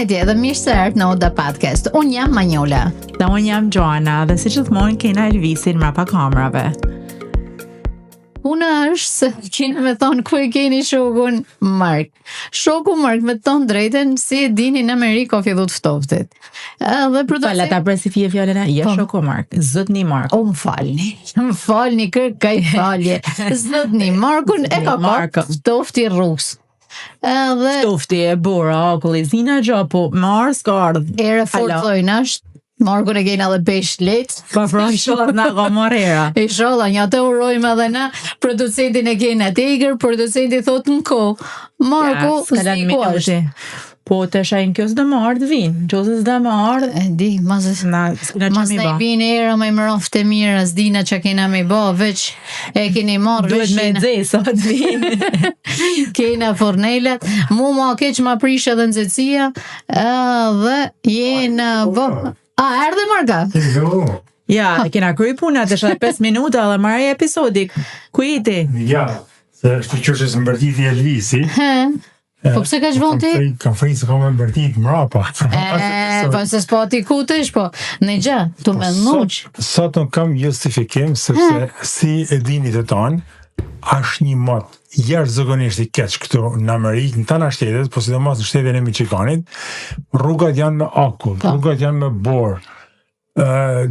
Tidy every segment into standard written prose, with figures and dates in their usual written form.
Përshëndetje dhe mirë se erdhët në Oda Podcast. Unë jam Manjola. Dhe unë jam Joana dhe si gjithmonë kena Elvisin mrapa kamerave. Puna është se kena me thonë ku e keni shokun Mark. Shoku Mark me thonë drejten si e dini në Amerikë ka fillu të ftoftit. Dhe Fala ta presi fije fjalën e jo shoku Mark, zotni Mark. Më falni kërkaj falje. Zotni Markun e ka marrë ftofti rus. Ftofti e bora, akulli zina gjapo, mars ka ardhë. Ere forcojnë është. Markun e kena dhe pesh letë. Pa pra shoh na ka marrera. Inshallah, ja të urojmë edhe na producentin e kena tegër, producenti thot në kohë. Marku, s'di është. Po të shajnë kjo s'da më ardhë vinë, që s'da më ardhë. E di, mas në i vinë era me më roftë e mira, s'dina që kena me ba, veç e keni marrë. Duhet me dzej, sot vinë. Kena fornelat, mu ma keq ma prish edhe nëzëtsia, dhe jena erdhe Marka? Ja, kena kry puna të 5 minuta dhe marrë episodi. Kujti? Ja, se është që është mbërtiti Elvisi. Po pse ka zhvon ti? Kam frikë se ka me mbërtit mrapa. Po se s'po ti kutesh, po në gjë, tu me nuq. Sot nuk kam justifikim, sepse si e dini të tonë, është një mot jashtëzakonisht i keq këtu në Amerikë, në tana shtetet, po sidomos në shtetin e Michiganit, rrugat janë me akull, rrugat janë me borë,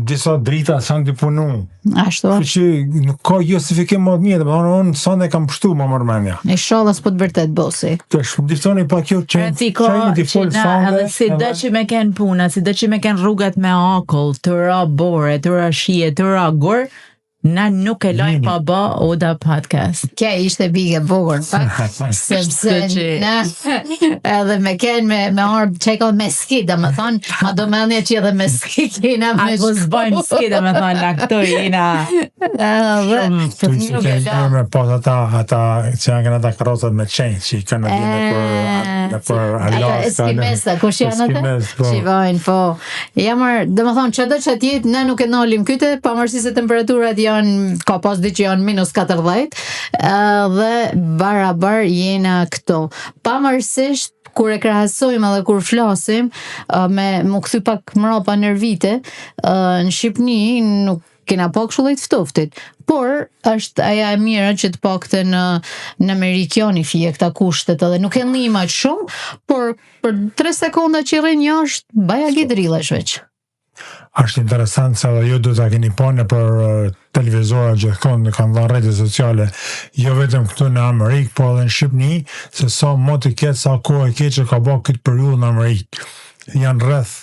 disa drita s'anë të punu. Ashtu është. Që nuk ka justifikim më të mirë, unë sonë e kam pështu më mërmenja. E sholla s'po të vërtet bosi. Të shpëdiftoni pa kjo qenë të folë sonde. Edhe si dhe që me ken puna, si dhe që me ken rrugat me akull, të ra bore, të ra shije, të ra gorë, na nuk e lajmë pa ba Oda Podcast. Kja ishte bige bukur, sepse na edhe me ken me ardhë që e ka me skid, dhe me thonë, ma do me një që edhe me skid kena me shko. A po zbojmë skid, dhe me thonë, na këto jena. Tu që kenë me pas ata që janë kënë ata karosat me qenjë, që i kanë dhjene për Alaska. Ata eskimesa, kush janë ata? Që i vajnë, po. Jamër, dhe me thonë, që do që atjetë, ne nuk e nalim kyte, pa mërësi se temperaturat ka pas di që janë -40 dhe barabar jena këto. Pamërsisht kur e krahasojmë edhe kur flasim me më kthy pak mrapa nervite, në Shqipni nuk kena pak shullet ftoftit, por është aja e mira që të pakte në Amerikani fije këta kushtet edhe nuk e nima shumë, por për 3 sekonda që rrin jashtë baja gidrilesh veç. Është interesant se edhe ju do të keni pa në për televizora gjithkohë kanë dhënë rrjetet sociale, jo vetëm këtu në Amerikë, po edhe në Shqipëni, se sa më të ketë sa kohë e keqe ka bërë këtë periudhë në Amerikë. Janë rreth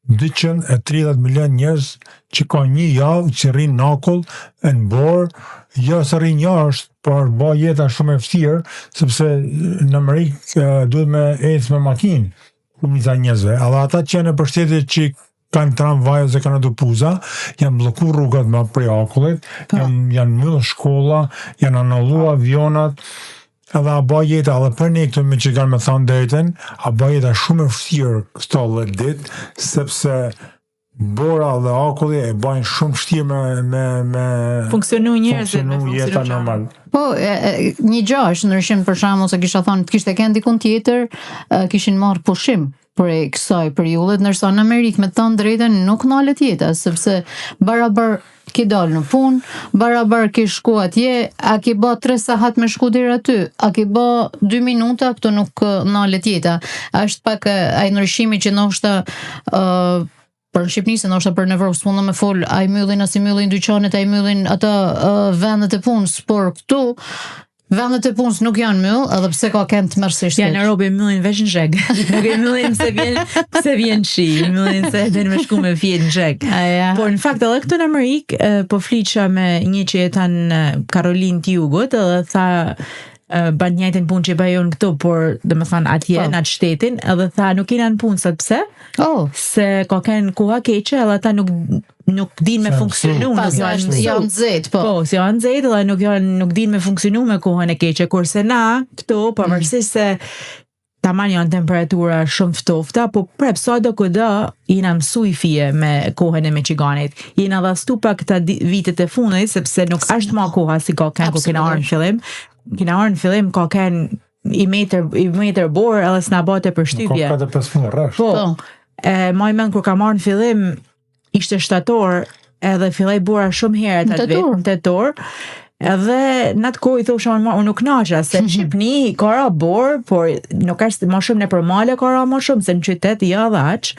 230 milion njerëz që ka një javë që rrinë në akull, në borë, jo se rrinë jashtë, por bë jeta shumë e vështirë, sepse në Amerikë duhet me ecë me makinë, shumica njerëzve. Edhe ata që janë në shtetet që kanë tramvaj ose kanë autobuza, janë blloku rrugat me prej akullit, janë mbyllur shkolla, janë anullu avionat, edhe a bë jeta edhe për ne këtu me që kanë me thonë drejten, a bë jeta shumë e vështirë këto 10 ditë, sepse bora dhe akulli e bajnë shumë vështirë me funksionu njerëzit, me jeta normal. Po, një gjash, ndryshim për shembull se kisha thonë, kishte kënë dikun tjetër, kishin marrë pushim për e kësaj periudhet, nërsa në Amerikë me thënë drejten nuk nalet jeta, sepse barabar ki dalë në punë, barabar ki shku atje, a ki ba 3 sahat me shku deri aty, a ki ba 2 minuta, këto nuk nalet jeta. Është pak ai ndryshimi që ndoshta për në Shqipëni, se ndoshta për në Evropë s'mundë me fol, a i myllin, as i myllin dyqanet, a i myllin ata vendet e punës, por këtu vendet e punës nuk janë myll, edhe pse ka kënd të mërësisht. Ja, në Europë i myllin veç në zheg. Nuk i myllin se vjen shi, i myllin se vjen me shku me fjet në zheg. Por në fakt edhe këtu në Amerikë, po fliqa me një që jetan Karolinë t'Jugut, edhe tha ban njëjtën punë që bajon këtu, por dhe më thanë atje në atë shtetin, edhe tha nuk kena në punë, sot pse? Se ka kënë koha keqe, edhe ta nuk din me funksionu. Janë zet, po. Po, si janë zet, edhe nuk din me funksionu me kohën e keqe, kurse na, këtu, përmërësisht se taman janë temperatura shumë ftofta, po prep sa do këdo jena mësu i fije me kohën e Michiganit. Jena dhastu pa këta vitet e fundit, sepse nuk është ma koha si ka kënë ku kena arë në fillim. Kena arë në fillim ka kënë i metër borë edhe s'na bate për shtypje. Ka 45 rresht. Po. Maj men kur ka marrë në fillim ishte shtator edhe filloi bora shumë herët atë vit, në tetor. Edhe në atë kohë i thosha unë nuk knaqja se në Shqipni ka ra borë, por nuk është më shumë në përmale ka ra më shumë se në qytet ja dhe aq.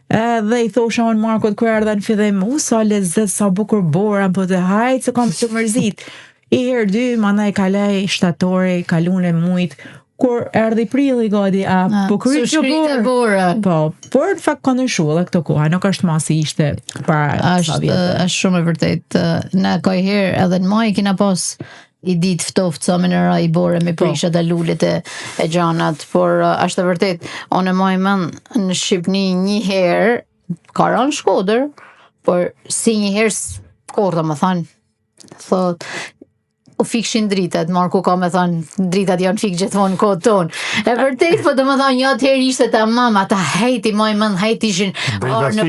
Dhe i thosha unë Markut kur erdha në fillim, sa lezet, sa bukur bora, po të hajt se kam të mërzit. I herë dy, mandaj kalaj shtatori, kalune mujt, kur erdhi prilli godi, po kryt që borë. Po, por në fakt ka ndryshu edhe këto koha, nuk është masi ishte para sa vjetë. Është shumë e vërtet. Na ka herë edhe në maj kina pas i ditë ftoft sa me në ra i bore me prishat e lullit e gjanat, por është e vërtet, onë e maj men në Shqipni një herë, ka ra në Shkodër, por si një herë korda më thanë, thot, u fikshin dritat, Marku ka me thonë, dritat janë fik gjithmonë në kohë tonë. E vërtet, po të më thonë, një atëherë ishte ta mama, ta hejti, moj mën, hejti ishin orë në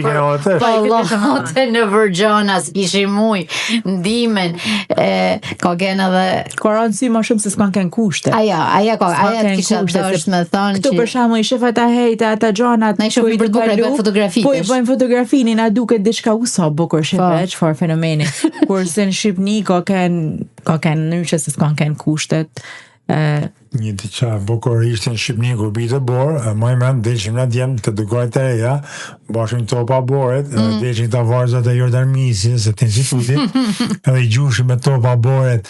palate në vërgjana, s'kishin muj, ndimen, ka gena dhe... Ka rëndësi ma shumë se s'kan ken kushte. Aja të kisha dështë me thonë që... Këtu për shamu i shefa ta hejta, ata gjanat... Na i shumë i për bukur e bëjmë fotografi. Po i bëjmë fotografini, na duket diçka usa bukur shefe, çfarë fenomeni. Kurse në Shqipni ka ken nërqe se s'kan ken kushtet. Një diqa bukur ishte në Shqipni kur bitë borë, moj men delqim në djemë të dëgojt e reja, bashim topa boret, delqim të varzat e jordarmisi, se të institutit, edhe i gjushim me topa boret,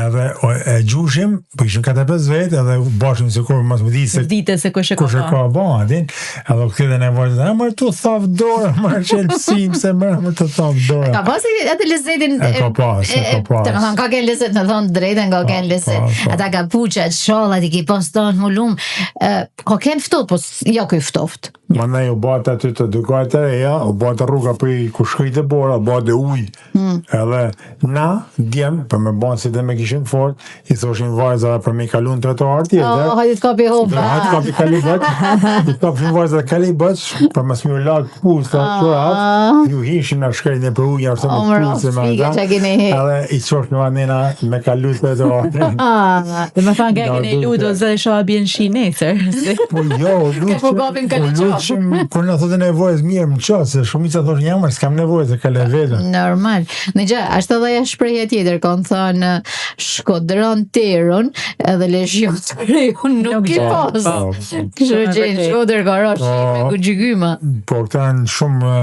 edhe e gjushim, po ishim 45 vetë, edhe bashim se kur mas më dite se kushe ka ba, adin, edhe këtë dhe në varzat, mërë tu thaf dorë, mërë qelësim, se mërë të thaf dorë. Ka pasi atë lezetin... Ka pas. Të më thonë, ka ken lezet, me thonë drejten, ka ken lezet, ata ka puqat, shalat, i ki poston mullum, ka ken ftot, po ja këj ftoft. Ma ne u bata aty të dëgojt e reja, u bata rruga për i ku shkrit e bora, u bata uj. Edhe na, djem, për me banë si dhe me kishin fort, i thoshin vajza për me i kalun të trotuar tjetër. Hajtë kapi hopa. Hajtë kapi kalibët, i kapshin vajza kalibët, për me s'mi u lakë pusa, ju hishin në shkrit e për uja, arse me pusë me ata, edhe i qosh në vanina me kalu të trotuar. Dhe me thanë gëgën e ludo, zë dhe shoha bjen shi nesër. Po jo, kur në thotë nevojës mirë më qatë, se shumica thosh njëmër, s'kam nevojë se kale vetën. Normal. Në gjë, ashtë edhe e shprejhe tjetër, kanë thënë Shkodran Teron, edhe Legjion të Rejon nuk i pas. Kështë gjenë Shkodër Garash, me gëgjygyma. Po, këta në shumë,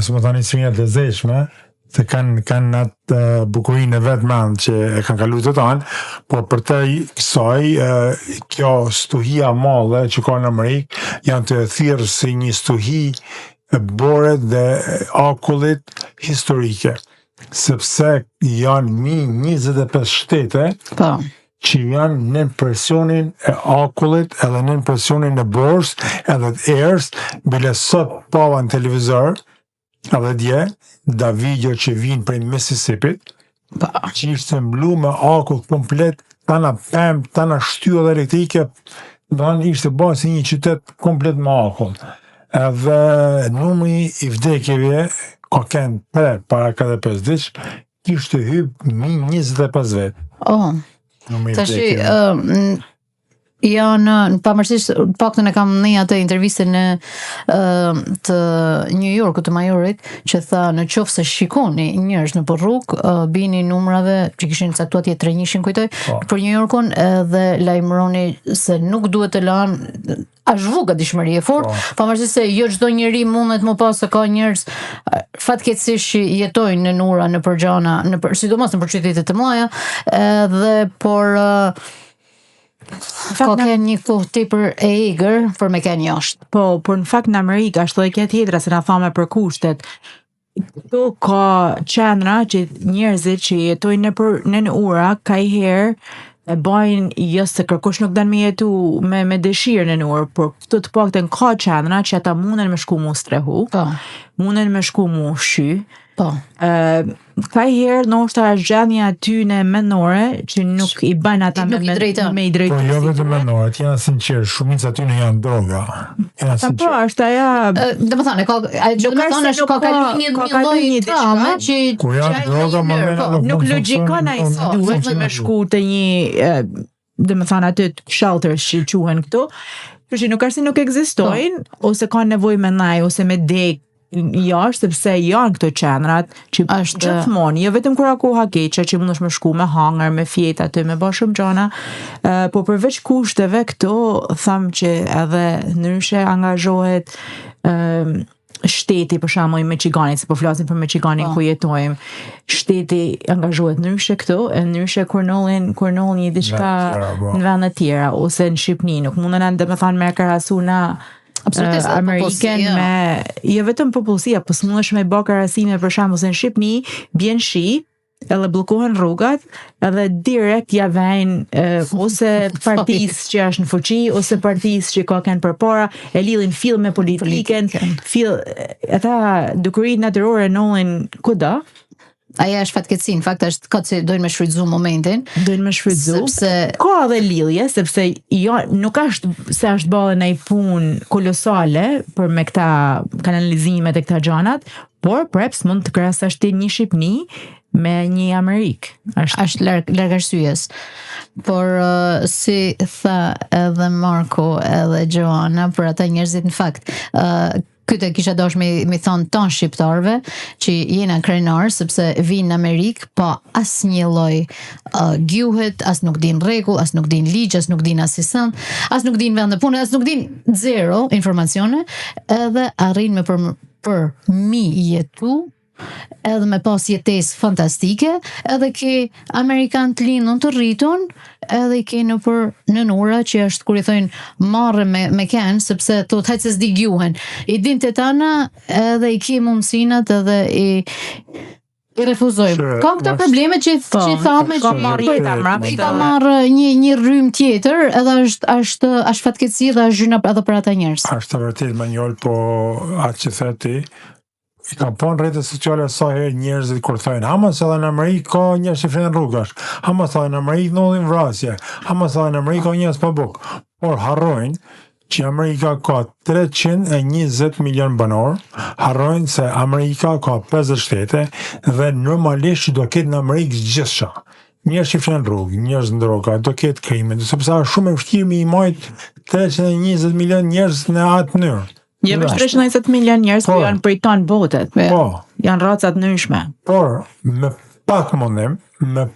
së më thani sërinjat e zeshme, se kanë atë bukurinë e vetë manë që e kanë kalu të tanë, por për të kësaj, kjo stuhia madhe që ka në Amerikë, janë të thirë si një stuhi e boret dhe akullit historike, sepse janë 25 shtete që janë në presionin e akullit edhe në presionin e borës edhe të erës, bile sot pava në televizor, edhe dje, da video që vinë prej Mississippi, që ishte mblu me akull komplet, tana pëm, tana shtylla dhe elektrike, dhe ishte bërë si një qytet komplet me akull. Edhe numri i vdekjeve, ka kënë para 45 diç, kishte hyp 25 vetë. Tashi, janë, pamërsisht, paktën e kam një atë intervistën të New York të majorit, që tha në qoftë se shikoni njerëz në rrugë, bini numrave që kishin caktuar tjetër 300 kujtoj, për New Yorkun dhe lajmëroni se nuk duhet të lanë zhvuga dishmëri e fort, pamërsisht se jo çdo njeri mundet më pas se ka njerëz fatkeqësisht që jetojnë në ura, në përgjana, sidomos në qytete të mëdha, dhe por ka kënë një kohë tepër e egrë për me kënë jashtë. Po, por në fakt në Amerikë, ashtë dhe këtë tjetra se na thame për kushtet, këtu ka qendra që njerëzit që jetojnë në ura, ka i herë, e bajnë jësë se kërkush nuk dan me jetu me dëshirë në urë, por këtu të paktën ka qendra që ata munden me shku mu strehu, munden me shku mu shy, ka i herë në është gjendja aty në menore që nuk i bajnë ata me i drejtë. Po jo vetëm menore, janë sinqerë, shumica aty në janë droga. Po, është aja... Dhe më thane, ka kalu një lojë traume që... Kur janë droga, më mena nuk logjikon a i duhet me shku të një dhe më thanë aty shelters që quhen këtu, që nuk është se nuk ekzistojnë, ose ka nevojë me ndaj, ose me dek jashtë, sepse janë këto qendrat që gjithmonë, jo vetëm kur ka koha keqe që mundesh me shku me hangër, me fjet aty, me bë shumë gjëra, po përveç kushteve këto tham që edhe ndryshe angazhohet shteti, për shembull i Michiganit, se po flasim për Michiganin ku jetojmë. Shteti angazhohet ndryshe këtu, e ndryshe kur nolin një diçka në vende të tjera ose në Shqipëri, nuk munden domethënë me krahasu na Amerikan me jo vetëm popullsia, po s'mundesh me bë krahasime për shembull se në Shqipëri bjen shi, edhe bllokohen rrugat, edhe direkt ja vajnë ose partisë që është në fuqi, ose partisë që ka kanë përpara, e lidhin fill me politikën, ata dukuritë natyrore nolin kudo. Aja është fatkeqësi, në fakt është ka që dojnë me shfrytëzu momentin. Dojnë me shfrytëzu, ka edhe lidhje, sepse nuk është se është bërë ndaj punë kolosale për me këta kanalizimet e këta gjanat, por preps mund të krahasosh ti një Shqipëri me një Amerikë. Është larg arsyes. Por si tha edhe Marko edhe Joana, për ata njerëzit në fakt, këtë kisha dosh me thonë ton shqiptarve që jena krenar sepse vinë në Amerikë pa asnjë lloj gjuhet, as nuk din rregull, as nuk din ligj, as nuk din asisën, as nuk din vende pune, as nuk din zero informacione, edhe arrin me për mi jetu, edhe me pas jetesë fantastike, edhe ke Amerikan të lindur të rritun, edhe ke në nura që është kur i thojnë marrë me kenë, sepse thot hajtë se s'di gjuhen. I din të tana, edhe i ke mundësinat, edhe i refuzojmë. Ka këta probleme që thame që i ka marrë një rrym tjetër, edhe është fatkeqësi dhe është gjyna edhe për ata njerëz. Është vërtet Manjol, po atë që theti, i kam po në rrjetet sociale sa herë njerëzit kur thojnë hamas edhe në Amerikë ka njerëz që flenë rrugash, hamas edhe në Amerikë nollin vrasje, hamas edhe në Amerikë ka njerëz pa buk, por harrojnë që Amerika ka 320 milion banor, harrojnë se Amerika ka 50 shtete dhe normalisht që do ketë në Amerikë gjithçka. Njerëz që flenë rrugë, njerëz në droga, do ketë krime, sepse është shumë e vështirë me i majt 320 milion njerëz në atë mënyrë. Jo me 320 milion njerëz, po janë prej tonë botet. Po. Janë racat ndryshme. Por me pak mundim, me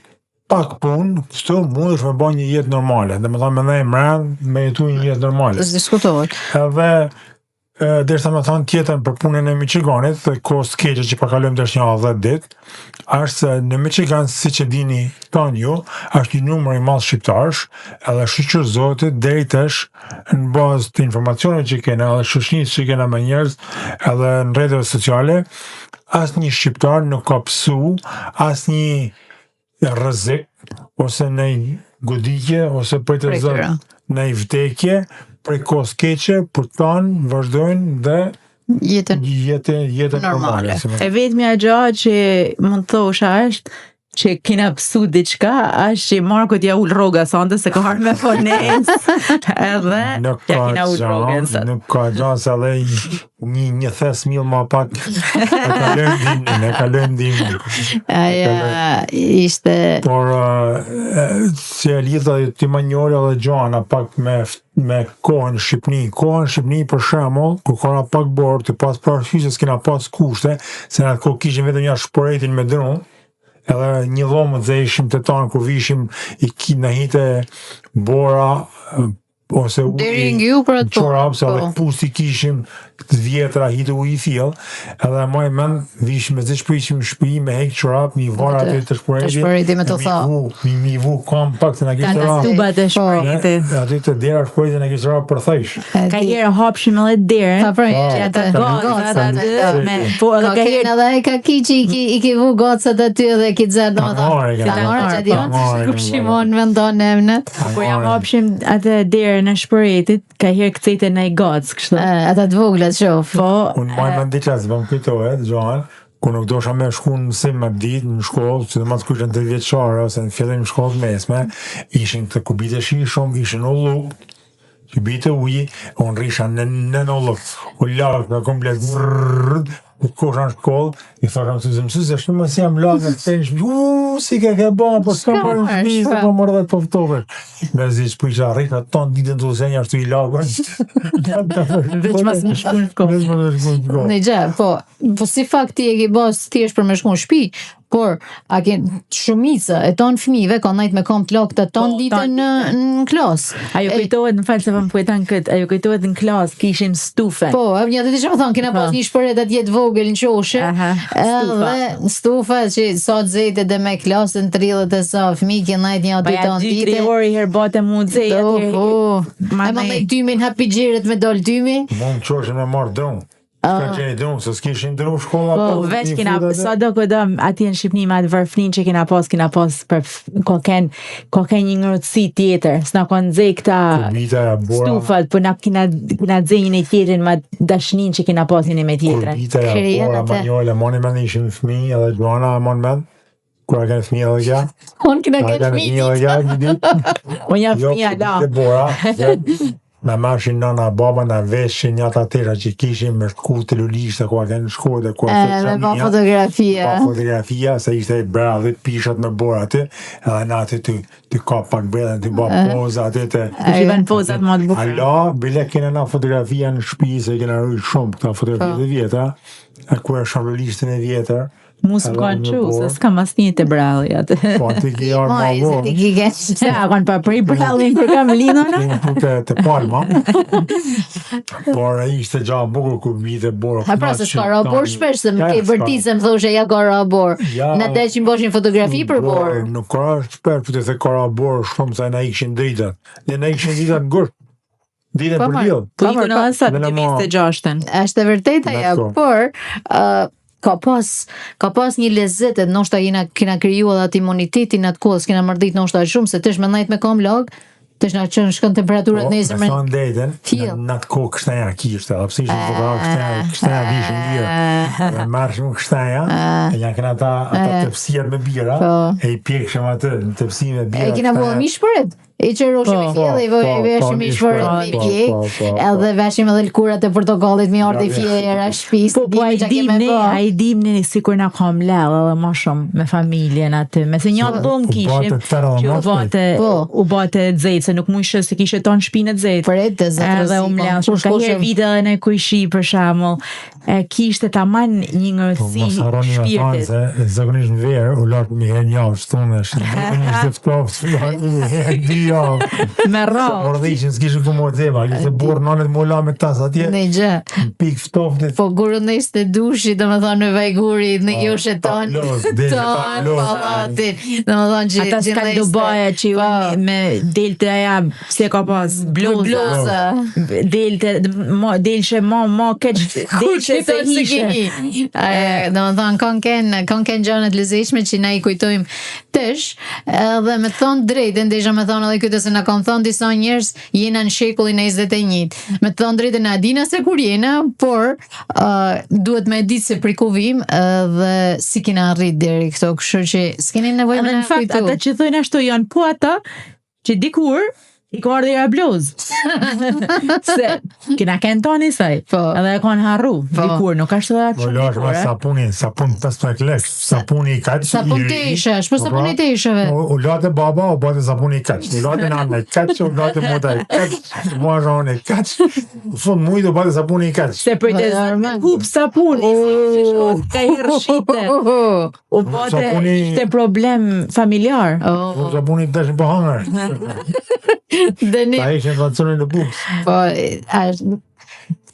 pak punë, këtu mundesh me bën një jetë normale. Domethënë me ndaj mbrand, me jetu një jetë normale. Diskutohet. Edhe derisa më thonë tjetër për punën e Michiganit, kohë skeqe që pakalojmë tash një 10 ditë, është se në Michigan, siç e dini tonë ju, është një numër i madh shqiptarësh, edhe shqyrëzohet deri tash në bazë të informacioneve që kena, edhe shoqënisë që kena me njerëz, edhe në rrjetet sociale, asnjë shqiptar nuk ka psu asnjë rrezik ose në goditje ose për të zënë në vdekje prej kohës keqe, për tanë vazhdojnë dhe jetën normale. E vetmja gjë që mund të thosha është që kena pësu diçka, është që Marko t'ja ullë rroga sonde, se ka harë me fones, edhe t'ja kena ullë rrogën. Nuk ka gjanë se edhe një thes mil ma pak e kalojmë dimin. Aja, ishte... Por, që e lidha ti Manjoli edhe Gjana pak me kohën Shqipni. Kohën Shqipni për shembull, kur kora pak borë të pas parashishës kena pas kushte, se në atë kohë kishim vetëm një shporetin me dron, edhe një dhomë të ishim të tanë kur vishim në hite bora ose çorap, se edhe pusti kishim të vjetra hitë u i thjell, edhe maj mend vishim me zeshpërishim në shtëpi me hek çorap, mi var aty të shporeti me të tha. Mi vu kam pak se na kishte ra. Tubat e shporetit. Aty të dera shporeti na kishte ra për thësh. Ka herë hapshim edhe derën. Që ata gocat me po edhe ka herë edhe ka kiçi i ke vu gocat aty dhe ki xher domethënë. Flamore çati on. Shimon vendon emnet. Kur ja hapshim atë derën e shporetit, ka herë kthete në goc kështu. Ata të vogla shof. Po. Unë maj më ndiqas, bëm kujtohet, Gjohan, ku nuk dosha me shku në mësim më ditë në shkollë, që të mas kujtën të vjeqare, ose në fillim shkollë mesme, ishin të kubite shi shumë, ishin ullu, kubite uji, unë risha në ullu, u lartë në komplet, Kur në shkollë, I thasham mësues, është më si jam lagë të shtëpi. Si ke ba, po s'kam parë në shtëpi, se po më rrët poftove. Me zi që isha rrit, ton ditën të usenja ashtu I lagën. Veç mas më shku në shkollë. Në gjë, po si fakt ti e ke bas thjesht për me shku në shtëpi, por a ke shumica e ton fëmijëve ka ndajt me kam të lagë të ton ditën në klasë. Ajo kujtohet, më falë se më kujton këtë, ajo kujtohet në klasë kishin stufe. Po, një të të thonë, kena pas një shpëret atë jetë vogël në qoshe, edhe stufa që sa të zete dhe me klasën të rillët e sa fëmijë ke ndajt një aty ton ditë. 2-3 orë I herbate mu të zete. E më ndaj dymin hapi gjerët me dol dymi. Mund qoshe me marrë dronë. Ska gjeni dronë, se s'kishin dronë shkolla. Po, veç kena, sa do këdëm, ati në Shqipni ma të vërfrin që kena pas për koken një ngërëtësi tjetër, s'na konë dzej këta stufat, po na kena dzej një tjetërin ma dashnin që kena pas një me tjetërin. Kurbita bora, manjole, moni me ishin fëmi, edhe Gjuana mon men, kura kene fëmi edhe kja. Unë kena kene fëmi edhe kja, Unë jam fëmija, da. Me marshin nana baba na veshin një ata tëra që kishin me shku të lulishtë ku a kënë shku dhe ku a me pa fotografia. Pa fotografia, se ishte I bra dhe pishat me bora aty, edhe na aty të ka pak bredhen, të ba poza aty të... Shivan pozat ma të bukra. Ala, bile kene na fotografia në shpi, se kena rujt shumë këta fotografia dhe vjetra, e ku e shumë lulishtin e vjetër. Musë më kanë që, se s'kam as një të bralli atë. Po, ti ki arë ma vërë. Se, a kanë pa për I bralli në kërkam linona? Të palma. Por ishte gja bukur ku vite borë. A pra se s'ka ra borë shpesh, se më ke vërtit se më thoshe ja ka ra borë. Në te që më boshin fotografi për borë. Nuk ka ra shpesh, për të the ka ra borë shumë se na ikshin dritën. Ne na ikshin dritën ngusht. Ditën për lillë. Po I kënë asat të 26-ën. Është e vërteta ja, por... Ka pas një lezet e ndoshta kena kriju edhe atë imunitetin atë kohës, kena mërdit ndoshta shumë, se tesh me ndajt me kam lag, tesh na qënë shkën temperaturat nesër me... Po, me thonë dejten, në atë kohë kështenja kishte, edhe pëse ishte kështenja vishin bjerë, dhe marshim kështenja, e janë kena ata tëpsijet me bjera, e I pjekshëm atë në tëpsi me bjera. E kena bua mishpëret? I që roshim e fjellë, I veshim mishpëret me pjek, edhe veshim edhe lkurat e portokallit mi orë të fjera, shpis, po a I dimni si kur na kam lellë edhe ma shumë me familjen aty, me se një dhëm kishim, që u bate dzejtë, se nuk mujshë se kishe tonë shpinë dzejtë, edhe u mlellë, shumë ka herë vite edhe në kujshi për shamull, kishte taman një ngërësi shpirtit. Zakonisht në verë, u lartë mi herë njavë, shtonë, ishte ftoftë, me rrallë. Por dhe ishin s'kishën ku mojë dzema, kishte borë nanet mu la me tas atje. Në gjë. Pik ftoftit. Po gurë në ishte dushi, dhe më thonë në vajgurit, në jo sheton. Palatin. Dhe më thonë që... Ata s'ka Dubaja që me delte aja, se ka pas bluza. Delshë ma keq, delshë se hishe. Dhe më thonë, kanë ken gjanët lëzishme që na I kujtojmë tesh, dhe me thonë drejten, desha me thonë edhe këtë se na kanë thonë disa njerëz jena në shekullin e 21. Me të thonë drejtën e adina se kur jena, por duhet me ditë se prikuvim dhe si kena arrit deri këto, kështu që s'keni nevojë me na kujtu. Në fakt, ata që thojnë ashtu janë po ata që dikur I ka ardhe I bluz. Se kena kënë tani saj. Edhe e kanë harru. Dikur, nuk ashtë dhe shumë dikur. Po lashme sapun 15 lek. Sapuni I kaq. Sapun të ishësh, po sapuni të ishëve. U late baba, u bate sapuni I kaq. U late nane I kaq, u late muta I kaq. Mua zhone I kaq. U fund mujtë u bate sapuni I kaq. Se për të hup sapuni. Ka herë shite. U bate ishte problem familjar. Sapuni të deshin po hangër. Ta ishin racionin në buks. Po,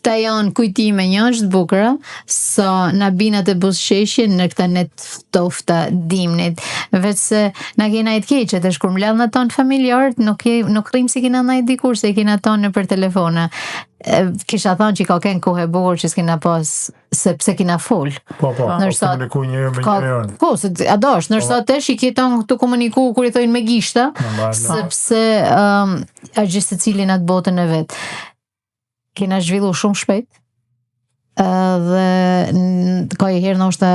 ta janë kujtime njështë bukra, sa na binat e busqeshjen në këta net ftofta dimnit. Veç se na kena I të keqet, e shkur mlell në tonë familjarët, nuk rrim si kena najt dikur, se kena tonë në për telefona. Kisha thonë që ka kënë kohë e bukur që s'kena pas, sepse kena full. Po, komuniku njërë me njërën. Po, se adosh, nërsa tesh I keton të komuniku kur I thojnë me gishta, sepse është se cilin atë botën e vetë. Kena zhvillu shumë shpejt, dhe ka I herë nështë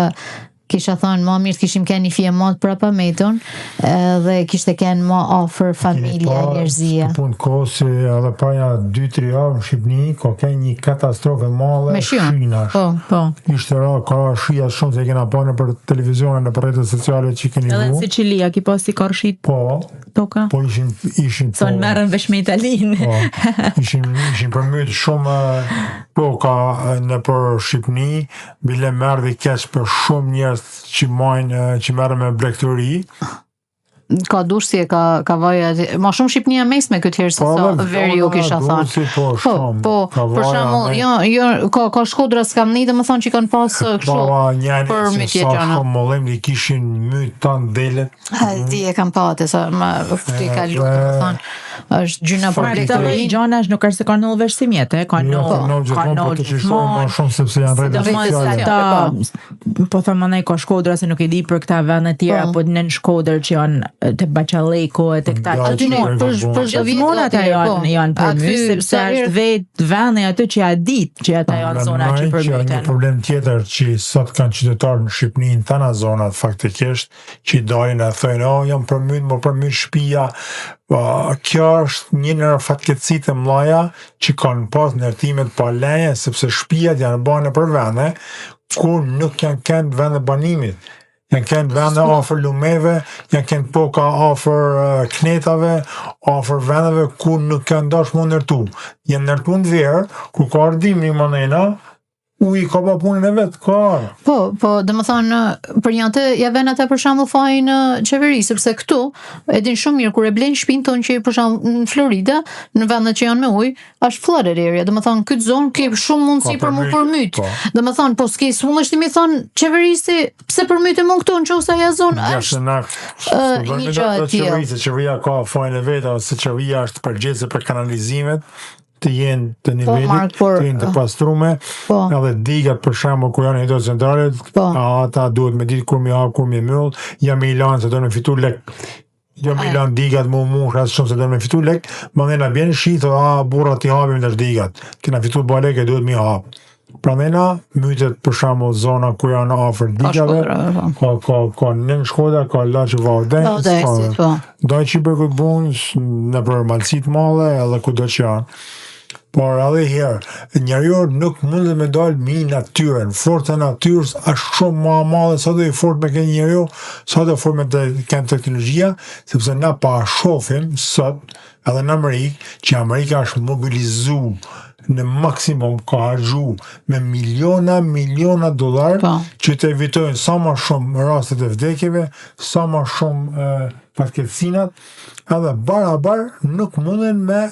kisha thënë ma mirë të kishim kenë një fije mat prapa meton dhe kishte kenë ma ofër familja, njerëzia. Punë kosi edhe paja 2-3 javë në Shqipni, ka kenë një katastrofë madhe shinash. Po. Ishte ka shija shumë se kena pa në për televizionin në për rrjetet sociale që keni Edhe në Sicilia, ki pasi ka rshit toka? Po ishin Son merren vesh me Italinë. Ishin përmyt shumë ka në për Shqipni, bile merë dhe keq për shumë njerëz që merren me blegtëri. Ka dush si ka vaja ma shumë Shqipnia mesme këtë herë se sa veri ju kisha thënë. Po, për shembull, ka Shkodra s'kam një dhe më thonë që kanë pas kështu për mytje gjana. Sa mollim li kishin myt tanë delet. Ti e kam pate, sa më ti ka lutë, më thonë, është gjyna për blegtëri. Gjana është nuk është se ka nëllë vesh si mjetë, ka nëllë shumë sepse janë rrjetet sociale. Po thëmë mënej ka Shkodra se nuk e di për këta vende tjera, po në Shkodër që janë të Baqaleko e të këta për gjithmonë ata janë përmys, sepse është vetë vende aty që ja ditë që ata janë zona që përmyten. Një problem tjetër që sot kanë qytetarë në Shqipni në tana zonat faktikisht, që dalin e thojnë, jam përmyt shtëpia. Kjo është një në fatkeqësitë e mëdha që kanë pas ndërtimet pa leje, sepse shtëpiat janë bane për vende kur nuk janë kënd vende banimit. Janë kënd vende afër lumeve, janë kënd poka afër knetave, afër vendeve ku nuk kanë dash më ndërtu. Janë ndërtu në verë, ku ka ardim një manena, ka pa punën e vetë, ka. Po, dhe më thonë, për janë të javen ata për shembull fajin në qeveri, sepse këtu, edin shumë mirë, kur e blenë shpinë tonë që për shembull në Florida, në vendet që janë me ujë, është flooded area, dhe më thonë, këtë zonë ke shumë mundësi për mu përmyt. Dhe më thonë, po s'ke s'mundështi mi thonë qeverisi, pse përmyte mund këtu në që usa ja zonë, është një gjatë tjilë. Qeveria ka fajin e vetë, ose qeveria është përgjithëse për kanalizimet, të jenë të nivelit, të jenë të pastrume, edhe digat për shembull kur janë hidrocentralet, ata duhet me ditë kur mi hap, kur mi myll, jam i lanë se do me fitu lek. Jo me lanë digat mu asë shumë se do me fitu lek, ma nëna bjenë shi, burra ti hapim në digat, kena fitu ba lek e duhet mi hap. Pra nëna, mytet për shembull zona kur janë afër digave, ka nën Shkodra, ka Laçi Vardens, Dajqi për këtë bunës, në për malësit male, edhe ku do që janë. Por edhe herë, njeriu nuk mund me dalë mi natyrën. Forca e natyrës është shumë më e madhe sa do i fort me ke njeriu, sa do fort me kemë teknologjia, sepse na pa shohim sot edhe në Amerikë, që Amerika është mobilizu në maksimum ka harxhu me miliona dollar që të evitojnë sa më shumë rastet e vdekjeve, sa më shumë fatkeqësinat, edhe barabar nuk munden me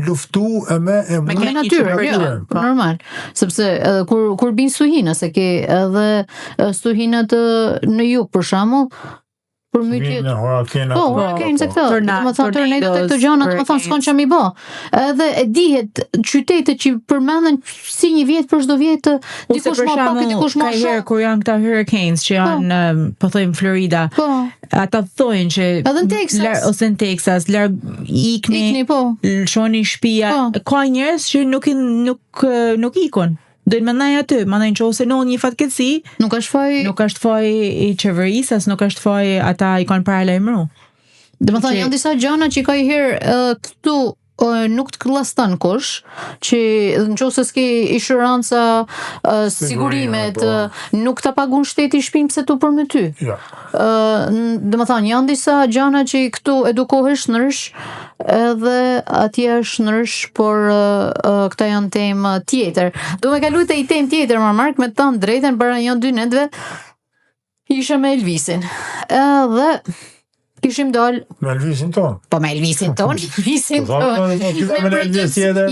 luftu e me natyrën, normal. Sepse kur bin stuhina, se ke edhe stuhinat në jug për shembull, për mytjet. Hurakenë se këto. Më thonë tornado të këto gjana, më thonë s'kon çam i bë. Edhe e dihet qytetet që përmenden si një vjet për çdo vjet, dikush më pak, dikush më shumë. Kur janë këta hurricanes që janë, po thojmë Florida. Ata thonë që edhe në Texas ose në Texas, larg ikni, lëshoni shtëpia. Ka njerëz që nuk ikun. Do të mendoj aty, mendoj nëse në një fatkeqësi, nuk është faj i qeverisë, as nuk është faj ata i kanë paralajmëruar. Domethënë janë disa gjëra që ka herë këtu nuk të kllaston kush, që nëse s'ke inshuranca, sigurimet, nuk ta pagun shteti shtëpinë pse tu për me ty. Domethënë janë disa gjëra që këtu edukohesh nërsh, edhe atje është nërsh, por këta janë temë tjetër. Do me kalu te i temë tjetër, Mark, me të thënë drejtën, para janë 2 netëve, isha me Elvisin. Edhe kishim dal me Elvisin ton. Po me Elvisin ton.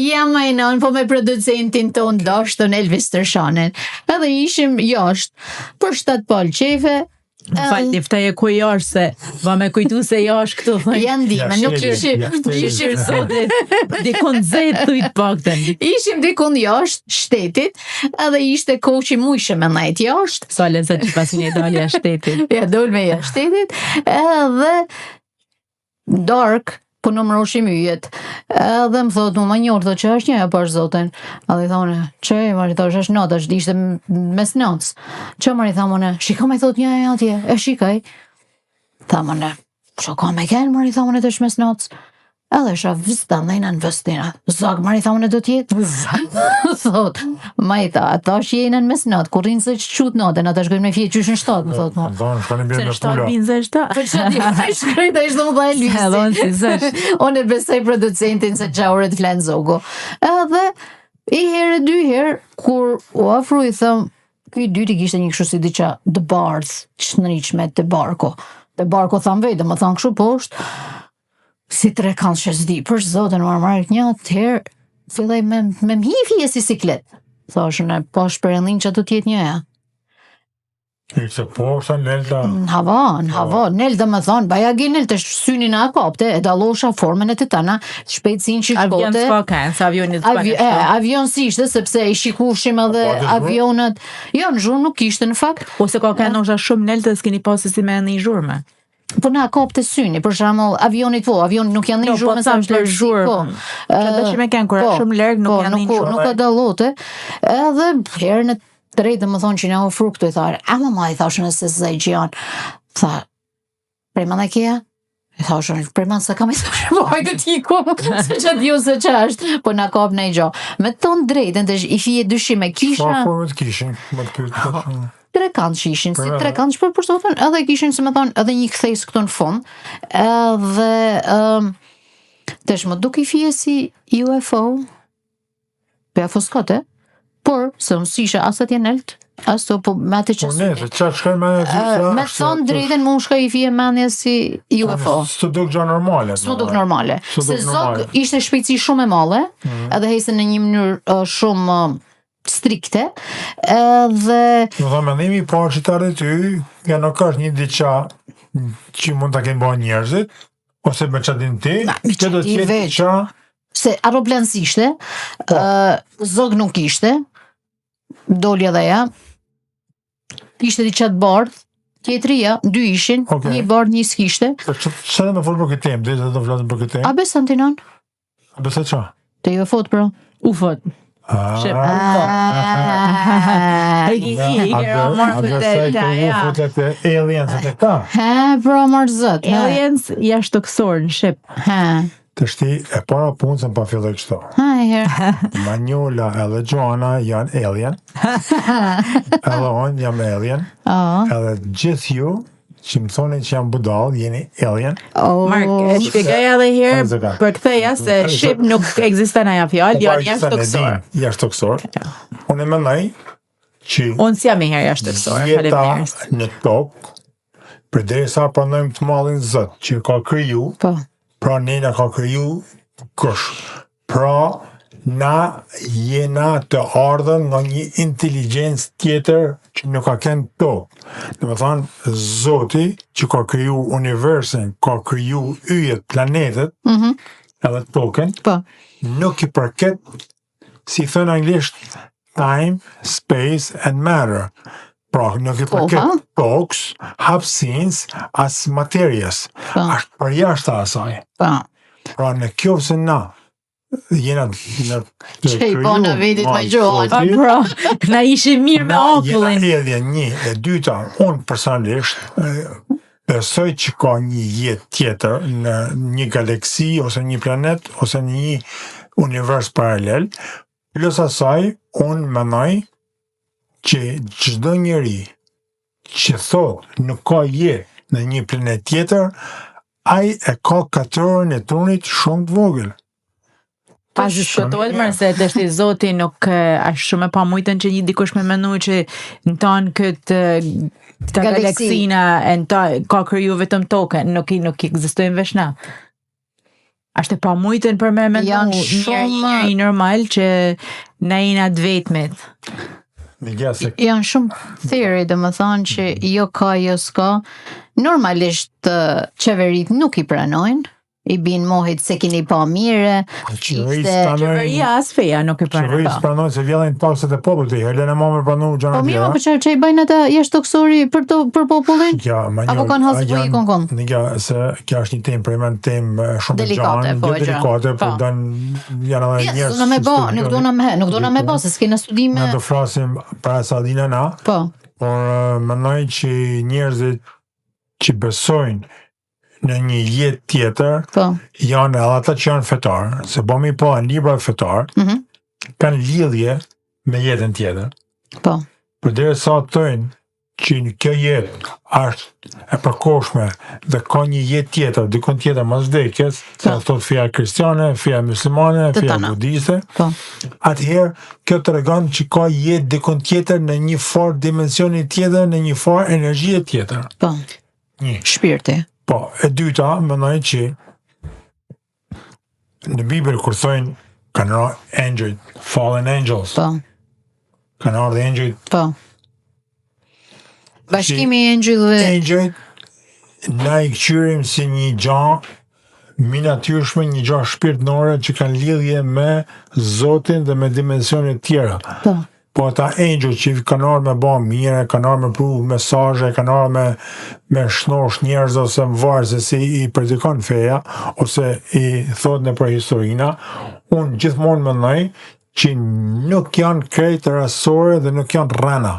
Jam e non, po me producentin ton dashtën Elvis Tërshanen. Edhe ishim jashtë për 7 palë qefe. Falti, ftaje ku jash se va me kujtu se jash këtu. Janë dime, nuk ishim sotit dikon zetë thujt pakten. Ishim dikon jashtë shtetit, edhe ishte kohë që mujshëm me najt jashtë. Sa lezet që pasin e dalja shtetit. Ja, dol me jashtë shtetit, edhe dark, po numëroshim yjet. Edhe më thot, më njërë, thot që është një, për zotin. Edhe i thone, që e mari thosh, është natë, është ishte mes natës. Që mari thamone, shika me thot një e atje, e shikaj. Thamone, që ka me kenë, mari thamone të është mes natës. Edhe isha vëstan dhe i në vëstina. Zak, mari thamone do tjetë. Thot, ma i tha, ata është jene në mes natë, kur rinë se që qutë natën, ata shkojnë me fje qysh në shtatë, më thot. Se në shtatë vinë zë shtatë. Për që ti shkrejta ishte më dha e lysi. Edhe unë si zësh. Unë e besoj producentin se qaure të flenë zogo. Edhe, i herë e dy herë, kur u afru i thëm, këj dyti kishte një kështu si diqa dë bardh, që në riqme të barko. Të barko thamë vejtë, më thamë kështu poshtë, si tre kanë që zdi, për zotën marmarit një atëherë, filloj me mhifi e si siklet. Thoshën e po shperëndin që të tjetë një e. Ishte poshta, Nelda. Në hava, Nelda më thonë, baja ginel të synin a kapte, e dalosha formën e të tana, shpejtësin që shkote. Avion s'ka kanë, se avionit s'ka në shto. Avion si ishte, sepse i shikushim edhe avionët. Jo, në zhurmë nuk ishte në fakt. Ose ka kanë nështë shumë Nelda të s'keni pasi si me në i zhurme. Po na kapte syni, për shembull, avionit nuk janë në zhurmë sa për zhurmë. Që të që me kanë, kur është shumë lërgë, nuk janë në zhurmë. Nuk ka dallote. Edhe herën e tretë më thonë që nga ofru këtu i thare, ama ma i thashën e se zaj gjanë. Tha, prejman e kja? I thashën, prejman se kam i thashën, po hajtë t'i kom, se që t'ju se që është, po na kap në i gjo. Me tonë drejtën, të i fije dyshime, kisha... Sa formët kishin, më të pytë. Tre kanë që ishin, si tre kanë që për sotën, edhe kishin, se me thonë, edhe një kthejs këtu në fond, edhe, tesh më duke i fije si UFO, për afoskote, por, se unë s'isha as atje nelt, as to, po me atë që Po ne, se qatë shkaj me në me thonë drejten, mu shka i fije menje si UFO. Së duk gjo normale. Së duk normale. Se zog ishte shpejtësi shumë e male, edhe hejse në një mënyrë shumë strikte, edhe... Në dhe mendimi i parë që të arre ty, nga nuk është një diqa që mund të kenë bëha njerëzit, ose me qatin ti, që do t'jetë diqa... Se aeroplan s'ishte, zog nuk ishte, doli edhe ja, ishte diqa të bardh, tjetëria, dy ishin, një bardh, një s'kishte. Që dhe me folë për këtë temë, dhe do flasën për këtë temë? A besë, Antinon? A besë qa? Te ju e fot, bro. U fot. Shqip. Aliens e të ta? Bro, marë zët. Aliens jashtë të kësorë në Shqip. Të shti e para punë se më pa filloj kështu. Manjola edhe Joana janë alien. Edhe unë jam alien. Edhe gjithë ju që më thoni që jam budal, jeni alien. Mark, shpjegaj edhe herë për këtheja se Shqip nuk eksisten aja fjallë, janë jashtë të kësorë. Jashtë të kësorë. Unë e mendoj që unë si jam i herë jashtë të kësorë. Jeta në tokë, për dhe sa pranojmë të malin zët, që ka kriju, pra ne ka kriju kush. Pra na jena të ardhën nga një inteligencë tjetër që nuk ka kënë tokë. Dhe me thanë, Zoti që ka kriju universin, ka kriju yjet, planetet, edhe tokën, nuk i përket, si thënë anglisht, time, space and matter. Pra, nuk i përket tokës, hapsins, as materias. Ashtë për jashtë asaj. Pra, në kjo se na, jena në që i po në vedit me gjohën. Pra, këna ishe mirë me akullin. Jena edhe një, e dyta, unë personalisht, besoj që ka një jetë tjetër në një galaksi, ose një planet, ose një univers paralel, plus asaj, unë menoj që çdo njeri që thot nuk ka jetë në një planet tjetër, ai e ka katërorën e tunit shumë të vogël. Pas shkëtojt mërë se të shti Zoti nuk ashtë shumë e pa mujtën që një dikush me menu që në tonë këtë galaksina ka kryu vetëm toke, nuk egzistojnë vesh na. Ashtë e pa mujtën për me menu një normal që na jina të vetmet. Janë shumë theory, dhe më thonë që jo ka, jo s'ka. Normalisht qeverit nuk i pranojnë, I bin mohit se kini pa mire, Qeveria as feja nuk e pranon. Qeverisë pranoj se vjellin takset e popullit, Helena më me pranu gjana Po mirë, tjera. po që I bëjnë ata jashtë toksori për popullin? Apo kanë hasë po I konkon? Se kja është një temë, për e temë shumë delikate, delikate, po janë edhe njerëz. Nuk do na me bë, se s'kena studime. Ne do flasim para sa dina na. Po. Por mendoj që njerëzit që besojnë në një jetë tjetër, janë edhe ata që janë fetar, se bomi po në libra fetar, kanë lidhje me jetën tjetër. Po. Për dhe sa thënë që në kjo jetë është e përkohshme dhe ka një jetë tjetër, dikon tjetër mas vdekjes, se thot feja kristiane, feja muslimane, feja budiste, atëherë kjo të regon që ka jetë dikon tjetër në një farë dimensioni tjetër, në një farë energjie tjetër. Po. Shpirti. Po, e dyta, mendoj që në Bibël kur thojnë kanë angel, fallen angels. Po. Kanë ardhur angel. Po. Bashkimi I angelëve. Angel na I kqyrim si një gjë minatyrshme, një gjë shpirtnore që kanë lidhje me Zotin dhe me dimensione tjera. Po. Po ata angel që kanë ardhur me bë mirë, kanë ardhur me pru mesazhe, kanë ardhur me shnosh njerëz ose më varë se si I predikon feja ose I thot në për historina, unë gjithmonë mendoj që nuk janë krejt rasore dhe nuk janë rrena.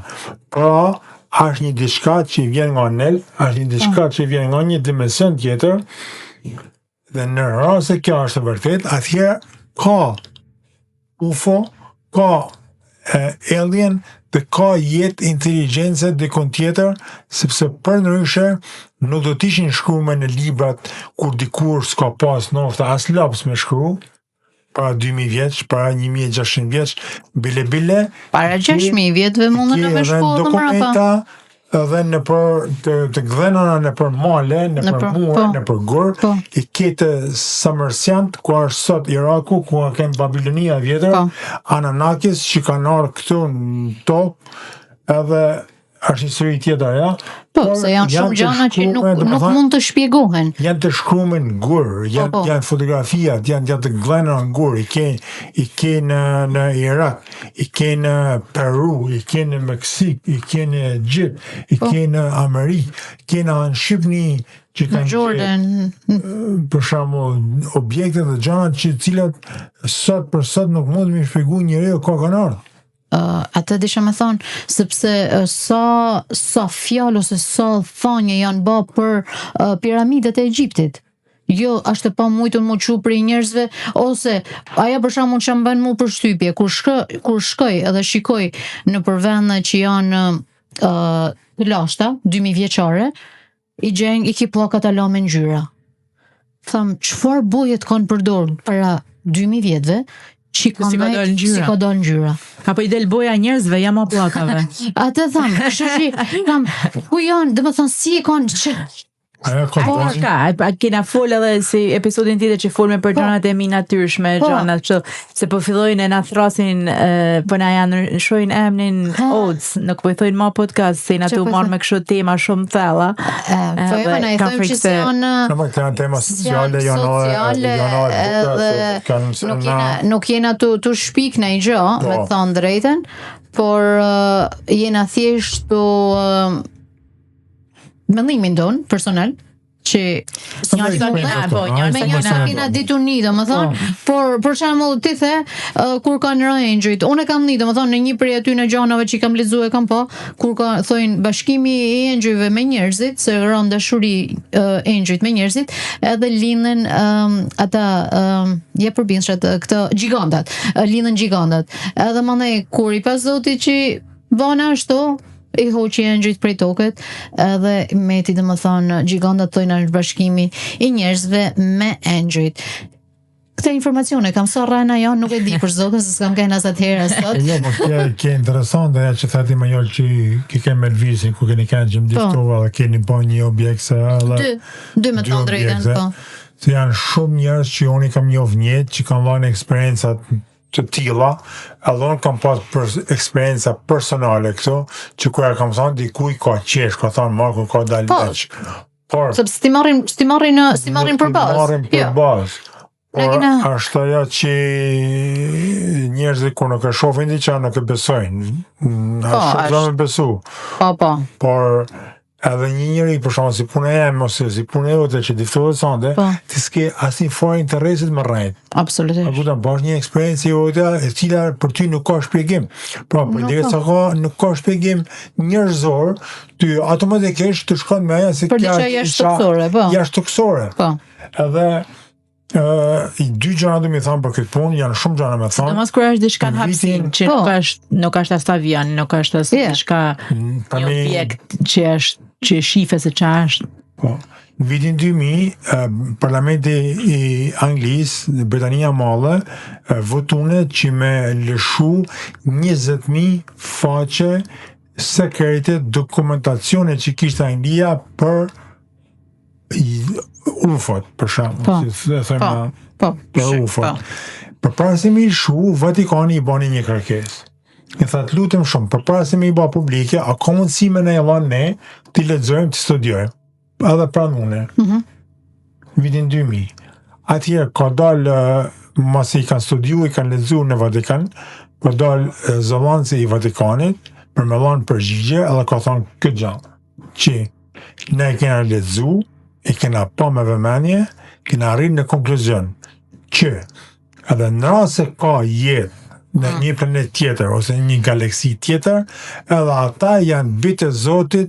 Pra, është një diçka që vjen nga nel, është një diçka që vjen nga një dimension tjetër, dhe në rast se kjo është e vërtet, atëherë ka UFO, ka alien dhe ka jetë inteligjense dikon tjetër, sepse për ndryshe nuk do t'ishin shkruar në librat kur dikur s'ka pas nofta as laps me shkru, para 2000 vjeç, para 1600 vjeç, bile para 6000 vjetëve mundën me shkollë të mrapa. Edhe në për të gdhenana në për male, në për muaj, në për gur, I ketë Samarsiant, ku është sot Iraku, ku kemë Babilonia vjetër, Ananakis që kanë ardhur këtu në tokë, edhe është histori tjetër, ja? Po, se janë shumë gjana që nuk mund të shpjegohen. Janë të shkruar në gur, janë fotografiat, janë të gdhenana në gur, I ke në Irak, I ke në Peru, I ke në Meksik, I ke në Egjipt, I ke në Amerikë, I ke në Shqipni, që kanë Jordan, për shembull, objekte dhe gjana që cilat sot për sot nuk mund të më shpjegoj njeriu ka kanë ardhur. Atë disha me thonë, sepse sa fjalë ose sa thanje janë bë për piramidet e Egjiptit. Jo, është pa mujtën më qu për njerëzve, ose aja për shembull që më bën mu përshtypje, kur shkoj edhe shikoj në përvende që janë të lashta, 2000 vjeçare, I gjeng I ki pllakat ala me ngjyra. Tham, çfarë bojet kanë përdorur para 2000 vjetëve, si ka dalë ngjyra. Apo I del boja njerëzve, jam o pllakave. Atë tham, ku janë, dhe më thonë, si e kanë kena fol edhe si episodin tjetër që folme për gjanat e minatyrshme, gjanat që se po fillojnë e na thrasin, po na janë shojnë emnin Odds, nuk po I thojnë ma podcast, se na të marrë me kështu tema shumë thella. Po e na I thojnë që se janë tema sociale, nuk jena të shpik në I gjë, me të thonë drejten, por jena thjesht të mendimin ton personal që kena ditur një, domethënë, por për shembull ti the kur kanë rënjëjt, unë kam një, domethënë në një prej aty në gjanave që kam lexuar kam pa, kur ka thojnë bashkimi I engjëjve me njerëzit, se rën dashuri engjëjt me njerëzit, edhe lindën ata ja përbinshat këto gigantat, lindën gigantat. Edhe mandej kur I pas Zotit që bana ashtu I hoqi engjëjt prej toket, edhe meti dhe më thonë gigantat thojnë është bashkimi I njerëzve me engjëjt. Këta informacione kam sa rrana jo, nuk e di për Zotën se s'kam kena sa të herë sot. Jo, po kjo interesant dhe që thati më jol që ki kemi Elvisin ku keni kanë gjëm diftova dhe keni po një objekt se dy me të drejten, po. Se janë shumë njerëz që unë kam njoh njetë që kanë dhënë eksperiencat të tilla, edhe unë kam pas eksperienca personale këto, që kur kam thënë dikuj ka qesh, ka thënë Marku ka dalë veç. Sepse ti marrin për bazë. Për bazë. Por është ajo që njerëzit kur nuk e shohin diçka nuk e besojnë. Shumë me besu. Por edhe një njeri për shkak si puna jam ose si puna jote që diftohet sonde, ti s'ke asnjë fare interesit më rrejt. Absolutisht. Apo ta bash një eksperiencë jote e cila për ty nuk ka shpjegim. Pra, për derisa nuk ka shpjegim njerëzor, ty automatikisht të shkon me ajo se kjo është jashtëtoksore. Edhe i dy gjëra do më thon për këtë punë, janë shumë gjëra më thon. Sidomos kur është diçka në hapësinë, që nuk është as avion, nuk është as diçka një objekt që shife se ç'është. Po. Në vitin 2000, Parlamenti i Anglisë, Britania e Madhe, votune që me lëshu 20.000 faqe sekrete dokumentacione që kishte Anglia për UFO-t, për shembull, për UFO-t. Përpara se me i shu, Vatikani i bani një kërkesë. I thatë lutem shumë, përpara se me i ba publike, a ka mundësi me ne javan ne, t'i lexojmë, t'i studiojmë. Edhe pranë une. Vitin 2000. Atje ka dalë, masi i kanë studiu, i kanë lexu në Vatikan, ka dalë zëvënësi i Vatikanit, për me lanë përgjigje, edhe ka thonë këtë gjallë, që ne i kena lexu, i kena pa me vëmendje, kena arrit në konkluzion që edhe në rast se ka jetë në një planet tjetër ose një galaksi tjetër, edhe ata janë bitë e Zotit,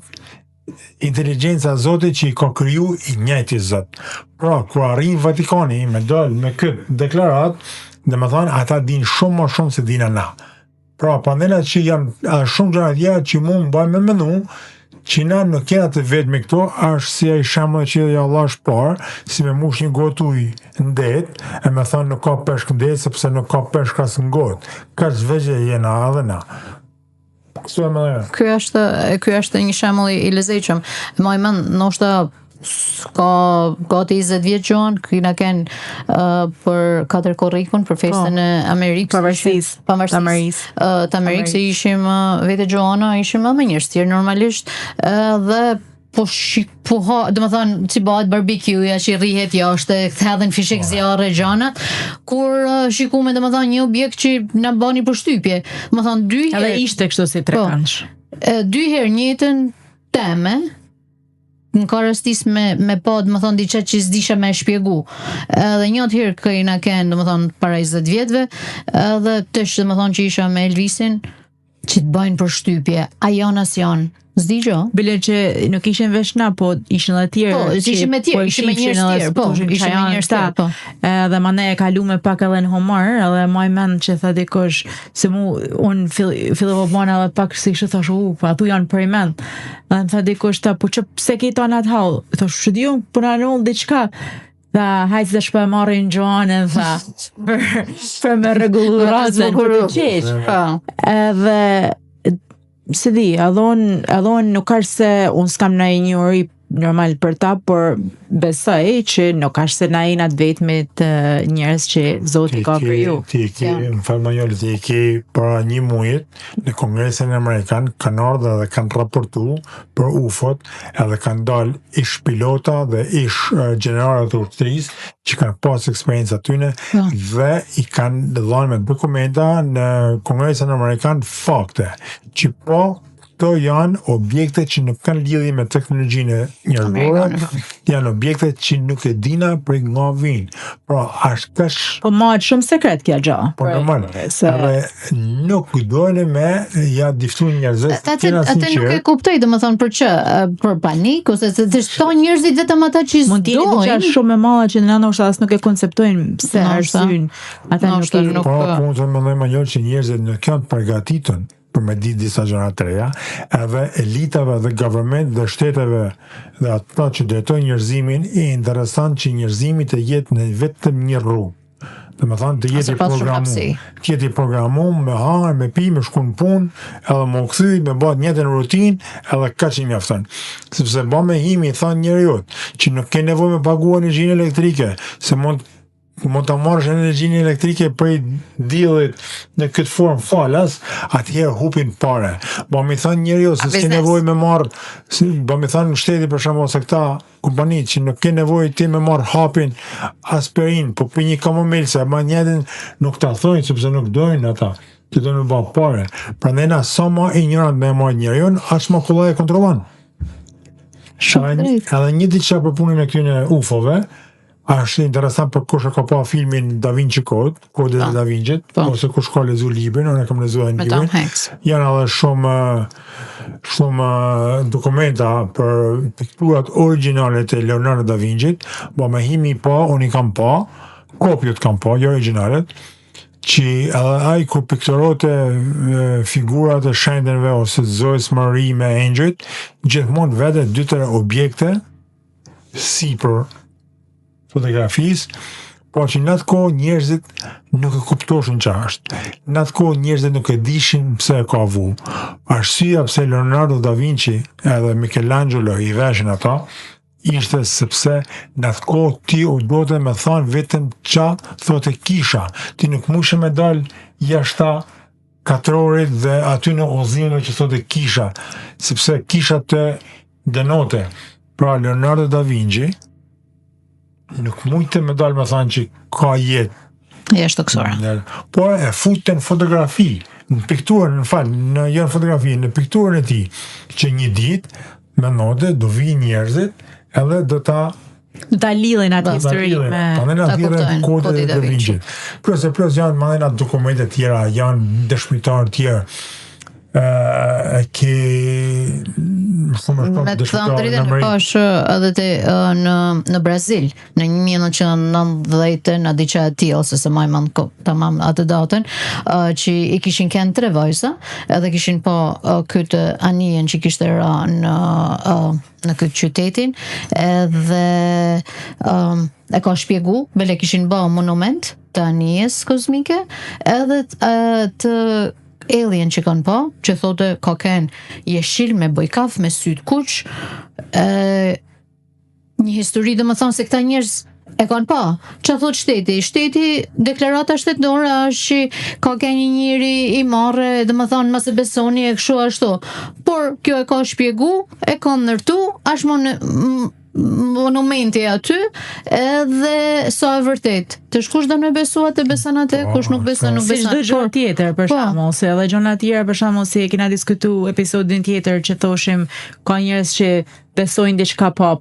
inteligjenca e Zotit që i ka kriju i njëjti Zot. Pra, kur arrin Vatikani me dalë me këtë deklarat, dhe me thonë ata din shumë më shumë se dina na. Pra, pandena që janë shumë gjëra tjera që mu më bëjmë me menu, që na nuk kena të vetë me këto, është si e i shembull që ja Allah shpar, si me mush një gotë ujë në det, e me thonë nuk ka peshk në det, sepse nuk ka peshk as në gotë. Ka zvegje jena edhe na. Kështu e më dhe. Ky është një shembull i lezetshëm. Më mend ndoshta ka gati 20 vjet gjon, kina për 4 korrikun për festën e Amerikës. Pavarësisë. Të Amerikës se ishim vete Joana, ishim më njerëz tjerë normalisht, dhe do më thonë, që bëhet barbecue, që rrihet jashtë, të hedhen fishek zjarre, gjanat, kur shikume, do më thonë, një objekt që në bani përshtypje. Do më thonë, 2 herë... Edhe ishte kështu si trekansh. 2 herë njëtën teme, në ka rastis me pa, do më thonë, diqa që s'disha me shpjegu. Edhe një atë herë këjna kënë, do më thonë, para 20 vjetëve, edhe tësh, do më thonë, që isha me Elvisin, që të bëjnë për shtypje, a janë as janë. Zdi gjo? Bile që nuk ishin veç na, po ishin edhe tjerë. Po, ishin me tjerë, ishin me njërës tjerë, po, ishin me njërës tjerë, Edhe ma ne e kalu me pak edhe në humor, edhe maj men që tha dikosh, se mu, unë fillova bëna edhe pak si kështë thash, pa atu janë për i men. Edhe më tha dikosh, po që pse ke ta në atë halë? Thash, që di unë, për në anullë diqka. Tha, hajtë dhe shpa e marrin gjoanën, tha, për me regullu razën, për të qesh. Edhe, se di, allon nuk është se unë s'kam në një ori normal për ta, por besoj që nuk është se na i në të vetëmit njerës që Zoti ka për ju. Ti ke, në farmanjolë, ti ke para një mujit në Kongresin Amerikan kanë ardhur dhe kanë raportu për UFO-t, edhe kanë dalë ish pilota dhe ish gjeneralët të urtërisë që kanë pas eksperiencë atyne dhe i kanë dhënë me dokumenta në Kongresin Amerikan fakte që po këto janë objekte që nuk kanë lidhje me teknologjinë njerëzore, janë objekte që nuk e dina për nga vinë. Pra, është kash... Po matë shumë sekret kja gjo. Po normal. Edhe nuk dojnë me ja diftu njerëzës të tjena sinqerë. Ate nuk e kuptoj, dhe më thonë për që, për panik, ose të shto njerëzit vetëm ata që mund t'jeni të që shumë e mala që në nështë asë nuk e konceptojnë pse arsyn. Ata nuk e... Po, unë të më nëjma njërë që njerëzit nuk janë përgatitën për me ditë disa gjëra të reja, edhe elitave dhe government dhe shteteve dhe ata që drejtojnë njerëzimin, e interesant që njerëzimi të jetë në vetëm një rrugë. Dhe me thonë të jetë i programum, me hangër, me pi, me shku në punë, edhe më këthy, me bëtë njëtën rutinë, edhe ka që i mjafton. Sepse ba me himi, thonë njeriut, që nuk ke nevoj me pagua energjinë elektrike, se mund mund ta marrësh energjinë elektrike prej diellit në këtë formë falas, atëherë hupin pare. Po mi thon njeriu se s'ke nevojë me marr, po mi thon shteti për shembull se këta kompanitë që nuk ke nevojë ti me marr hapin aspirin, po për një kamomil se më njëtin nuk ta thojnë sepse nuk dojnë ata. Që do në bë pare. Prandaj na sa më ignorant me marr njeriu, aq më kollaj e kontrollon. Edhe një diçka për punën e këtyre UFO-ve, është interesant për kush e ka pa filmin Da Vinci Code, Kodit e Da Vinci, ose kush ka lexuar librin, unë kam lexuar librin. Janë edhe shumë dokumenta për pikturat origjinale të Leonardo da Vinci, po me himi pa, unë i kam pa, kopjët kam pa, jo originalet, që edhe ai kur pikturote figurat e shenjtëve ose Zeus Marie me engjëjt, gjithmonë vete 2-3 objekte sipër fotografisë, po që në atë kohë njerëzit nuk e kuptoshin çfarë është. Në atë kohë njerëzit nuk e dishin pse e ka vu. Arsyeja pse Leonardo da Vinci edhe Michelangelo i veshin ata, ishte sepse në atë kohë ti u dote me thonë vetëm qa thote kisha. Ti nuk mushe me dal jashta katrorit dhe aty në ozinë që thote kisha, sepse kisha të denote. Pra Leonardo da Vinci nuk mujte me dal me thonë që ka jetë. Jashtë toksore. Por e futte në fotografi, në pikturën, jo në fotografi, në pikturën e ti, që një ditë me note do vi njerëzit edhe do ta lidhen atë histori me Kodit e Da Vinci. Plus janë mandena dokumente tjera, janë dëshmitar tjerë. Me të thënë drejtën pash edhe në Brazil në 1990 na diçka e tillë ose se më mand tamam atë datën që i kishin kënë 3 vajza edhe kishin pa këtë anijen që kishte ra në këtë qytetin edhe e ka shpjegu bele kishin ba monument të anijes kozmike edhe të alien që kanë pa, që thote ka kënë jeshil me bojkaf, me sytë kuq, një histori dhe më thonë se këta njerëz e kanë pa. Që thot shteti? Shteti, deklarata shtetënore është që ka kënë një njëri i marre dhe më thonë mëse besoni e kështu ashtu. Por kjo e ka shpjegu, e ka ndërtu, është monumenti aty edhe sa e vërtet të shkush dhe në besu atë besan atë kush nuk besan nuk besan si çdo gjë tjetër për shembull se edhe gjëra tjera për shembull si e kena diskutu episodin tjetër që thoshim ka njerëz që besojnë diçka pa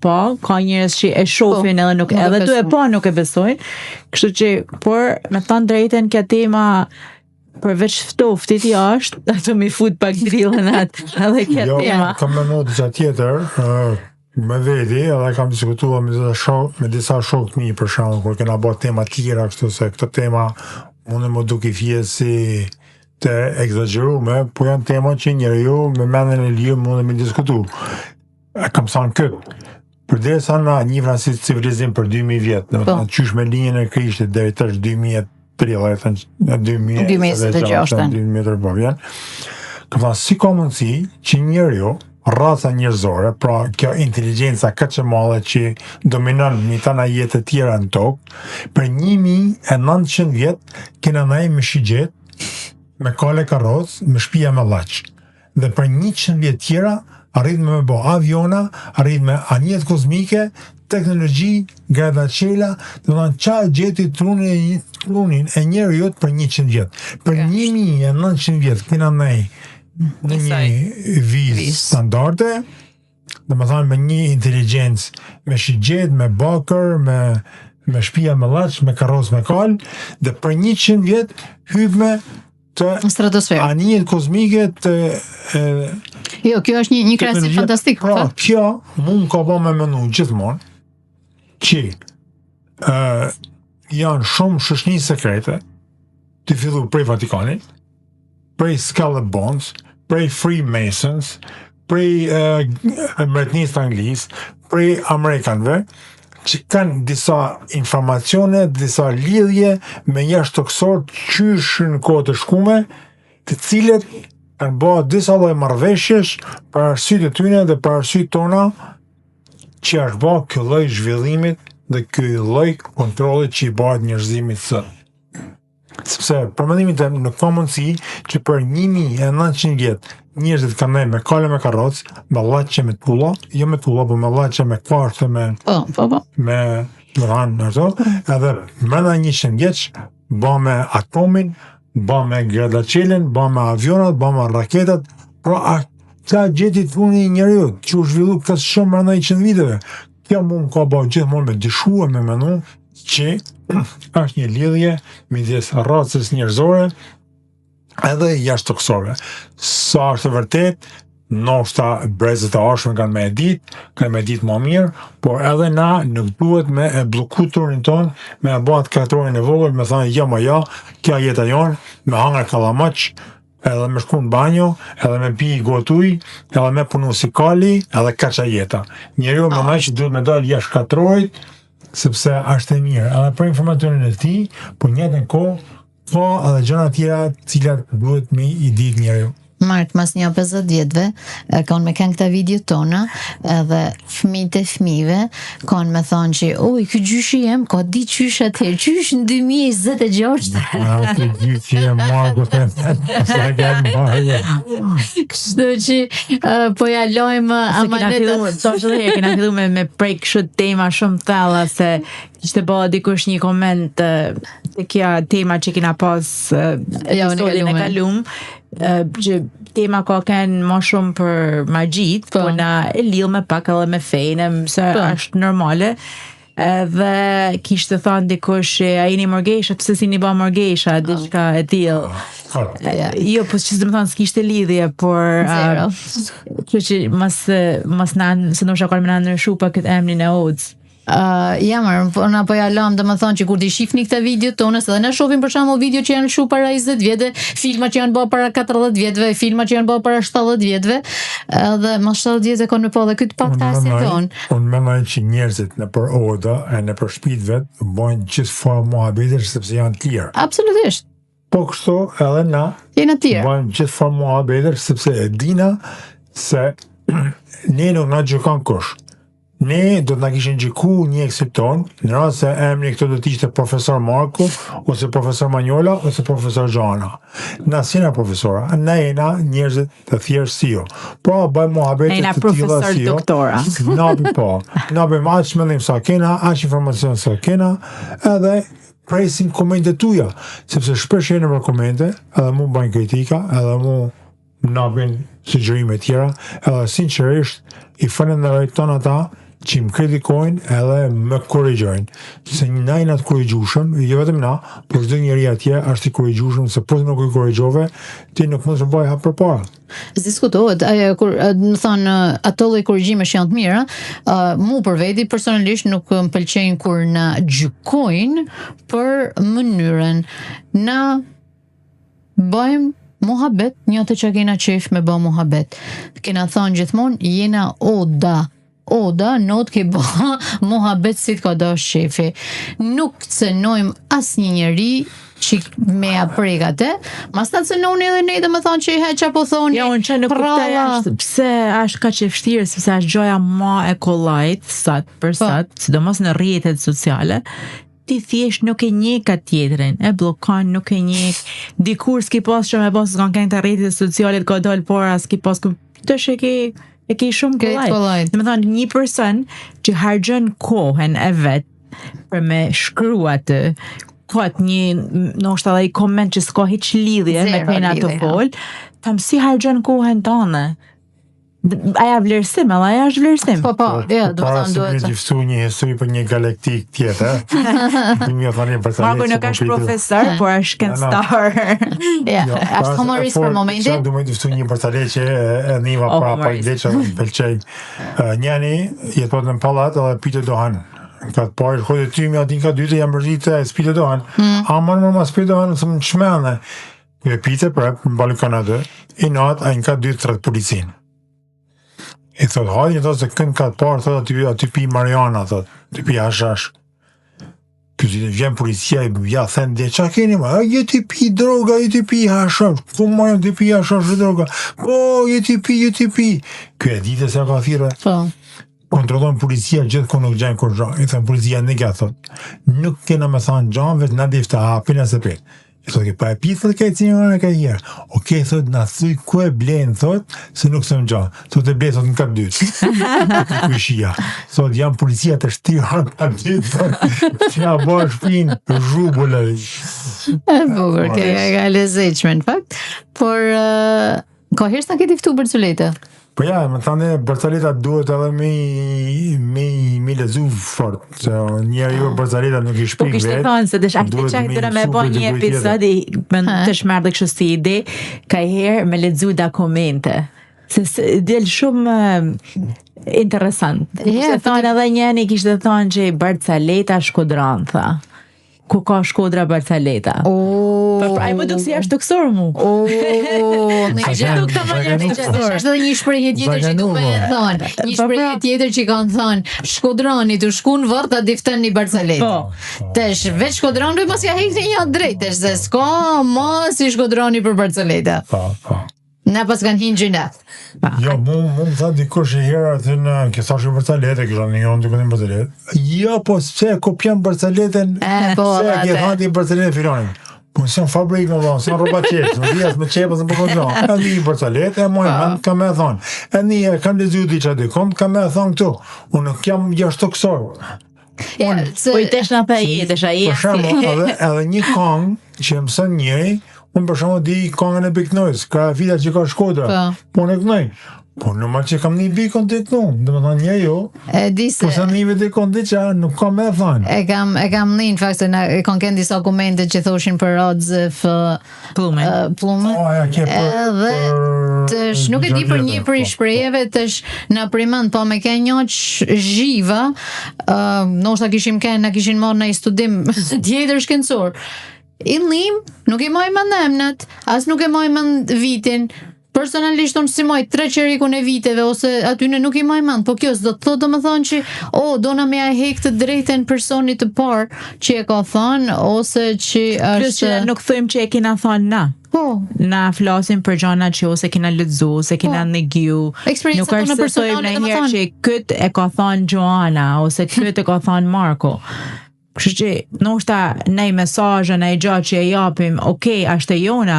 ka njerëz që e shohin edhe nuk edhe tu e pa nuk e besojnë kështu që por me thënë drejtën kjo tema përveç ftoftit jashtë ato mi fut pak drillën atë edhe kjo tema kam menduar diçka tjetër me vedi, edhe kam diskutuar me disa shokë të mi për shembull kur kena bërë tema tjera kështu se këtë tema unë më duke fije si të egzagerume, po janë tema që njeriu me mendjen e lirë mund me diskutu. Kam thënë këtë. Përderisa na njihna si civilizim për 2000 vjet, domethënë qysh me linjën e Krishtit deri tash 2030, 2026, 2000 po vjen. Kam thënë si ka mundësi që njeriu raca njerëzore, pra kjo inteligjenca kaq e madhe që dominon një tana jetë të tjera në tokë, për 1900 vjet kena ndaj me shigjet, me kale karroc, me shtëpia me llaç. Dhe për 100 vjet tjera arritme me bë aviona, arritme anijet kozmike, teknologji, gradacela, do të thonë çfarë gjeti trunin e njeriut për 100 vjet. Për 1900 vjet kena ndaj në një vizë standarde, dhe më thonë me një inteligjencë, me shigjet, me bakër, me shtëpia me llaç, me karroc me kal, dhe për 100 vjet hypme të anijet kozmike të jo, kjo është një krahasim fantastik. Pra, kjo mund ka ba me menu gjithmonë që janë shumë shoqëni sekrete të fillu prej Vatikanit, prej Skull and Bones, prej Freemasons, prej Mbretërisë Anglisë, prej Amerikanëve, që kanë disa informacione, disa lidhje me jashtëtoksor qysh në kohë të shkume, të cilët kanë bërë disa lloj marrëveshjesh për arsyet e tyre dhe për arsyet tona, që është bërë ky lloj zhvillimit dhe ky lloj kontrolli që i bëhet njerëzimit sot. Sepse për mendimin tim nuk ka mundësi që për 1900 vjet njerëzit kanë me kale me karrocë, me llaçe me tulla, jo me tulla, por me llaçe me kvartë me ranë ato, edhe brenda 100 vjeç ba me atomin, ba me gradacielin, ba me avionat, ba me raketat, pra ta gjeti thuni njeriu që u zhvillu këtë shumë brenda 100 viteve. Kjo mund ka bëu gjithmonë me dyshuar me menu që është një lidhje midis racës njerëzore edhe jashtëtoksore. Sa është e vërtet, ndoshta brezët e arshme kanë me ditë më mirë, por edhe na nuk duhet me e blloku turnin ton, me e bëhat kreatorin e vogël, me thënë jo, kjo jeta jonë, me hangër kallamaç, edhe me shku në banjo, edhe me pi gotuj, edhe me punu si kali, edhe kaqa jeta. Njeriu me që duhet me dalë jashtë katrojt, sepse është e mirë, edhe për informatorin e ti, por njëtën kohë, ka edhe gjëra tjera cilat duhet me i ditë njeriu. Mart, mas një 50 vjetëve, kanë me kanë këta video tona, edhe fëmijët e fëmijëve, kanë me thonë që, ky gjyshi jem, ka di qysh atëherë, qysh në 2026. Ky gjyshi jem, Marko, kështu që, po ja lojmë kena fillu me prej kështu tema shumë thella, se ishte bëha dikush një koment të kja tema që kena pas episodin e kalum, që tema ka kënë ma shumë për magjit, po na e lidh me pak edhe me fejnë, se është normale, dhe kishte thënë dikush a jeni morgesha, pse si një ba morgesha, diçka e tillë. Jo, po që më thënë s'kishte lidhje, por që mas se nështë akar me në nërëshu pa këtë emnin e odës. Na po ja lam dhe më thonë që kur t'i shifni këta video tonës edhe na shohim për shembull video që janë shu para 20 vjetëve, filma që janë bërë para 40 vjetëve, filma që janë bërë para 70 vjetëve, edhe mas 70 vjetëve kanë me po dhe këtë podcastin ton. Unë mendoj që njerëzit në për oda e në për shtëpitë vet bëjnë gjithmonë muhabete sepse janë të lirë. Absolutisht. Po kështu edhe na jena të lirë. Bëjnë gjithmonë muhabete sepse e dina se ne nuk na gjykon kush. Ne do të na kishin gjyku një ekspton, në rast se emri këto do të ishte profesor Marko, ose profesor Manjola, ose profesor Gjana. Na sina profesora, na jena njerëzit të thjeshtë si jo. Pra bëjmë muhabete të tilla si jo. Doktora. Na bëjmë aq mendim sa kena, aq informacion sa kena, edhe presim komente tuja, sepse shpesh jeni për komente, edhe mu bëjnë kritika, edhe mu na bëjnë sugjerime tjera, edhe sinqerisht i falenderoj ton ata që më kritikojnë edhe më korrigjojnë. Se na jena të korrigjueshëm, jo vetëm na, por çdo njeri atje është i korrigjueshëm, se po nuk i korrigjove, ti nuk mund të bëj hap përpara. Diskutohet, kur më thonë ato lloj korrigjime që janë të mira, mu për veti personalisht nuk më pëlqejnë kur na gjykojnë për mënyrën. Na bëjmë muhabet, një të që kena qef me bë muhabet. Kena thonë gjithmonë, jena oda, not ke bë muhabet si të ka dash shefi. Nuk cënojmë as një njeri që me apregate, mas ta cënoni edhe ne dhe më thonë që qa po thoni. Ja, unë që nuk kuptoj pse është ka që vështirë, sepse është gjoja ma e kollajt, sat për sat, sidomos në rrjetet sociale, ti thjesht nuk e njeh ka tjetrin, e bllokon, nuk e njeh. Dikur s'ki pas që me pas s'kan kënë të rrjetet sociale, ka dal pora, s'ki pas të e ke shumë kollajt. Dhe me thonë, një person që harxhon kohën e vet për me shkru atë, kot një ndoshta edhe i koment që s'ka hiç lidhje me pena të fol, tam si harxhon kohën tonë. Aja vlerësim, edhe aja është vlerësim. Po, ja, do të thonë duhet. Para se me gjiftu një histori për një galaktik tjetër. Marko nuk është profesor, por është shkencëtar. Është humorist për momentin. Qa du me gjiftu një përtale që e nima pra pa i dhe që më pëlqej. Njani jetot në palat edhe pite dohan. Ka të parë shkojtë ty me atin ka dyte jam përgjite e s'pite dohan. Amar më s'pite dohan nësë më shmene. Një pite prep, në balikon atë, i natë a një ka 2-3 policin. I thot, hajnë, thot, se kënë ka të parë, thot, aty pi Mariana, thot, aty pi hashash. Këti vjen policia, ja, thënë, dhe, qa keni, ma, jeti pi droga, jeti pi hashash, ku marën të pi hashash droga, jeti pi. Kjo e dite se ka thire. kontrollojnë policia gjithë ku nuk gjajnë kur gjanë. I thënë policia në kja thot. Nuk kena me thanë gjanë, veç na difta hapin e se pet. I thot, pa e pi, thot, ka i cinjone ka i herë. Okej, thot, na thuj ku e blenë, thot, se nuk së më gjanë. Thot e blenë, thot, në kapë dytë. Kushia. Thot, jam policia të shtirë në kapë dytë, thot, që ja bërë shpinë, zhubullë. Bukur, ka lezeqme në fakt. Por, ka herë s'na ke tiftu Bërculeta? Po ja, më thane, Bërculeta duhet edhe me lezu fort. Njerë ju Bërculeta nuk i shpik vetë. Po kishte thonë, se dësh akte qak dëra me bo një episodi, më të shmardhe kështu si ide, ka herë me lezu dokumente. Se del shumë interesant. Kishte thonë edhe njëni, kishte thonë që Bërculeta Shkodran, tha. Ku ka Shkodra Bërculeta. Ai më duk si ashtë toksor mu. Në gjithë duk të mënja të toksor. Është dhe një shprehje tjetër që du me e thonë. Një shprehje tjetër që kanë thonë, Shkodrani të shkun vërë të diften një Bërculeta. Tesh, veç Shkodrani mos ja hekni një drejt, tesh se s'ka ma si Shkodrani për Bërculeta. Ne pas kanë hinë gjynat. Jo, mu më tha dikush e herë atë në kësashë Bërculeta, kësha një onë të këndim Bërculeta. Jo, po se kopjan Bërculetën, se ke thati Bërculeta filonin. Po nësën fabrik më dhonë, nësën roba qepës, në dhjas me qepës në përkot dhonë. E një Bërculeta, e mojë mënd ka me thonë. E një kam lezu t'i qa dikon, ka me thonë këtu. Unë nuk jam jashtë toksor. Po i tesh në për i, tesh a i. Për shumë, edhe një kongë që mësën njëri, unë për shumë di kongën e Big Noise, ka vita që ka Shkodra, po në kënoj. Po në ma që kam një bikon të kënu, dhe më thonë një jo, po sa një vete kondi që nuk kam me thonë. E kam një në fakt se e kanë kënë disa komente që thoshin për Radzef Plume. Edhe nuk e di për një për i shprejeve, në primën, po me ke një që zhiva, nështë kishim kënë, në kishin marrë në i studim tjetër shkencor. I lim, nuk i moj më nemnet, as nuk i moj më vitin. Personalisht unë si moj 3 qerikun e viteve ose atyne nuk i maj mand, po kjo s'do të thotë do më thonë që dona me a hek të drejten personit të parë që e ka thonë ose që është... Plus që nuk thujmë që e kina thonë na. Na flasim për gjana që ose kina lëdzu, ose kina negju. Nuk është se thujmë në herë që këtë e ka thonë Joana ose këtë e ka thonë Marko. Kështë që nështë nej mesajë, nej gjatë që e japim, okej, ashtë e jona,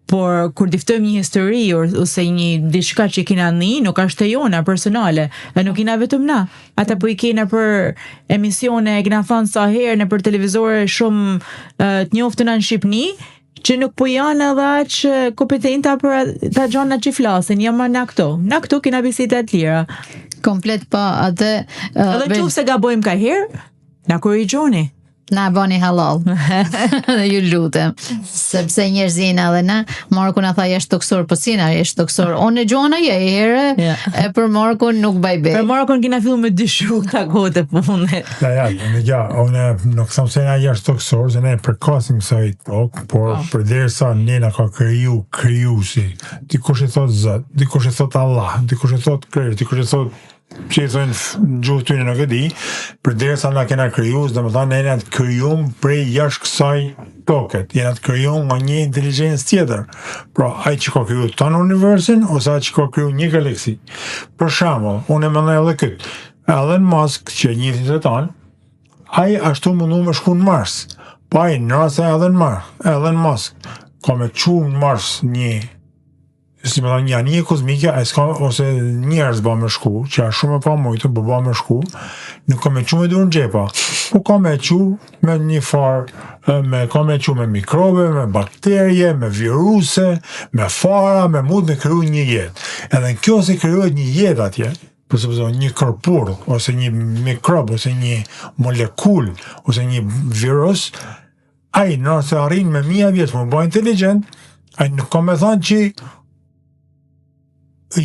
por kur diftojmë një histori ose një diçka që kina një, nuk është e jona personale, e nuk kina vetëm na. Ata po i kena për emisione, e kina thonë sa herë në për televizore shumë të njoftuna në Shqipni, që nuk po janë edhe që kompetenta për ta gjona që flasin, jam në këto kina bisita të lira. Komplet pa, atë... Edhe qufë se gabojmë ka herë, na korrigjoni. Na bani halal. Dhe ju lutem. Sepse njerëzina dhe na, Marko na tha jeshtë toksor, po si na jeshtë toksor. Unë e gjona je i herë, e për Marko nuk bajbe. Për Marko kina fillu me dyshu ta kote punë. Unë nuk thëmë se na jeshtë toksor, se ne përkasim sa i tokë, por për dhe sa nena ka kryusi. Dikush e thot Zot, dikush e thot Allah, dikush e thot krejë, dikush e thot që i thonë gjuhë të nuk e di, për dhe sa na kena kryus, dhe më thonë, ne të kryum prej jashtë kësaj toket, jena të kryum nga një inteligencë tjetër. Pra, ai që ka kryu të në universin, ose ai që ka kryu një galaksi. Për shembull, unë e mendoj edhe këtë, Elon Musk, që njëtin të tanë, ai ashtu mundu me shku në Mars. Pa ai, në rrasë Elon Musk, ka me qu në Mars një si me thonë një anije kozmike, ose njerës ba me shku, që a shumë e pa mujtë, ba me shku, nuk ka me qu me dur në gjepa, po ka me qu me një farë, ka me qu me mikrobe, me bakterje, me viruse, me fara, me mund me kryu një jetë. Edhe në kjo se kryuet një jetë atje, përse një korpur, ose një mikrob, ose një molekul, ose një virus, ai nëse arrin me 1000 vjetë më ba inteligent, ai nuk ka me thonë që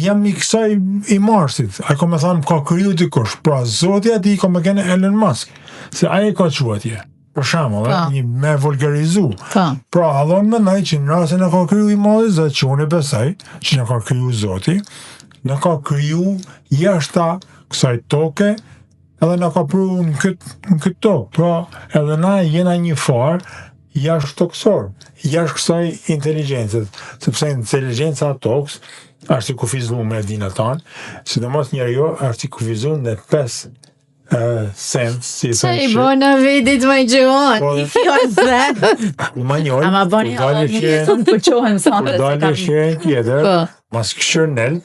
jam i kësaj i Marsit. A ka me thonë ka kryu dikush. Pra, Zoti ati ka me kene Elon Musk. Se aje ka që atje. Për shembull, me vulgarizu. Pra, allon me nëj që në rrasën e ka kryu i madhi Zot, që unë e besaj, që në ka kryu Zoti, në ka kryu jashta kësaj toke, edhe në ka pru në këtë tokë. Pra, edhe na jena një farë jashtë toksor, jashtë kësaj inteligencët, sepse inteligenca tokës është i kufizuar me dinat tonë, sidomos njeriu është i kufizuar në 5 sens, si Që i bona vidit më i gjuhon. Jo se. manjol, Ama bani son përqohen sa. kur dalë shërën tjetër, mas këshërnel,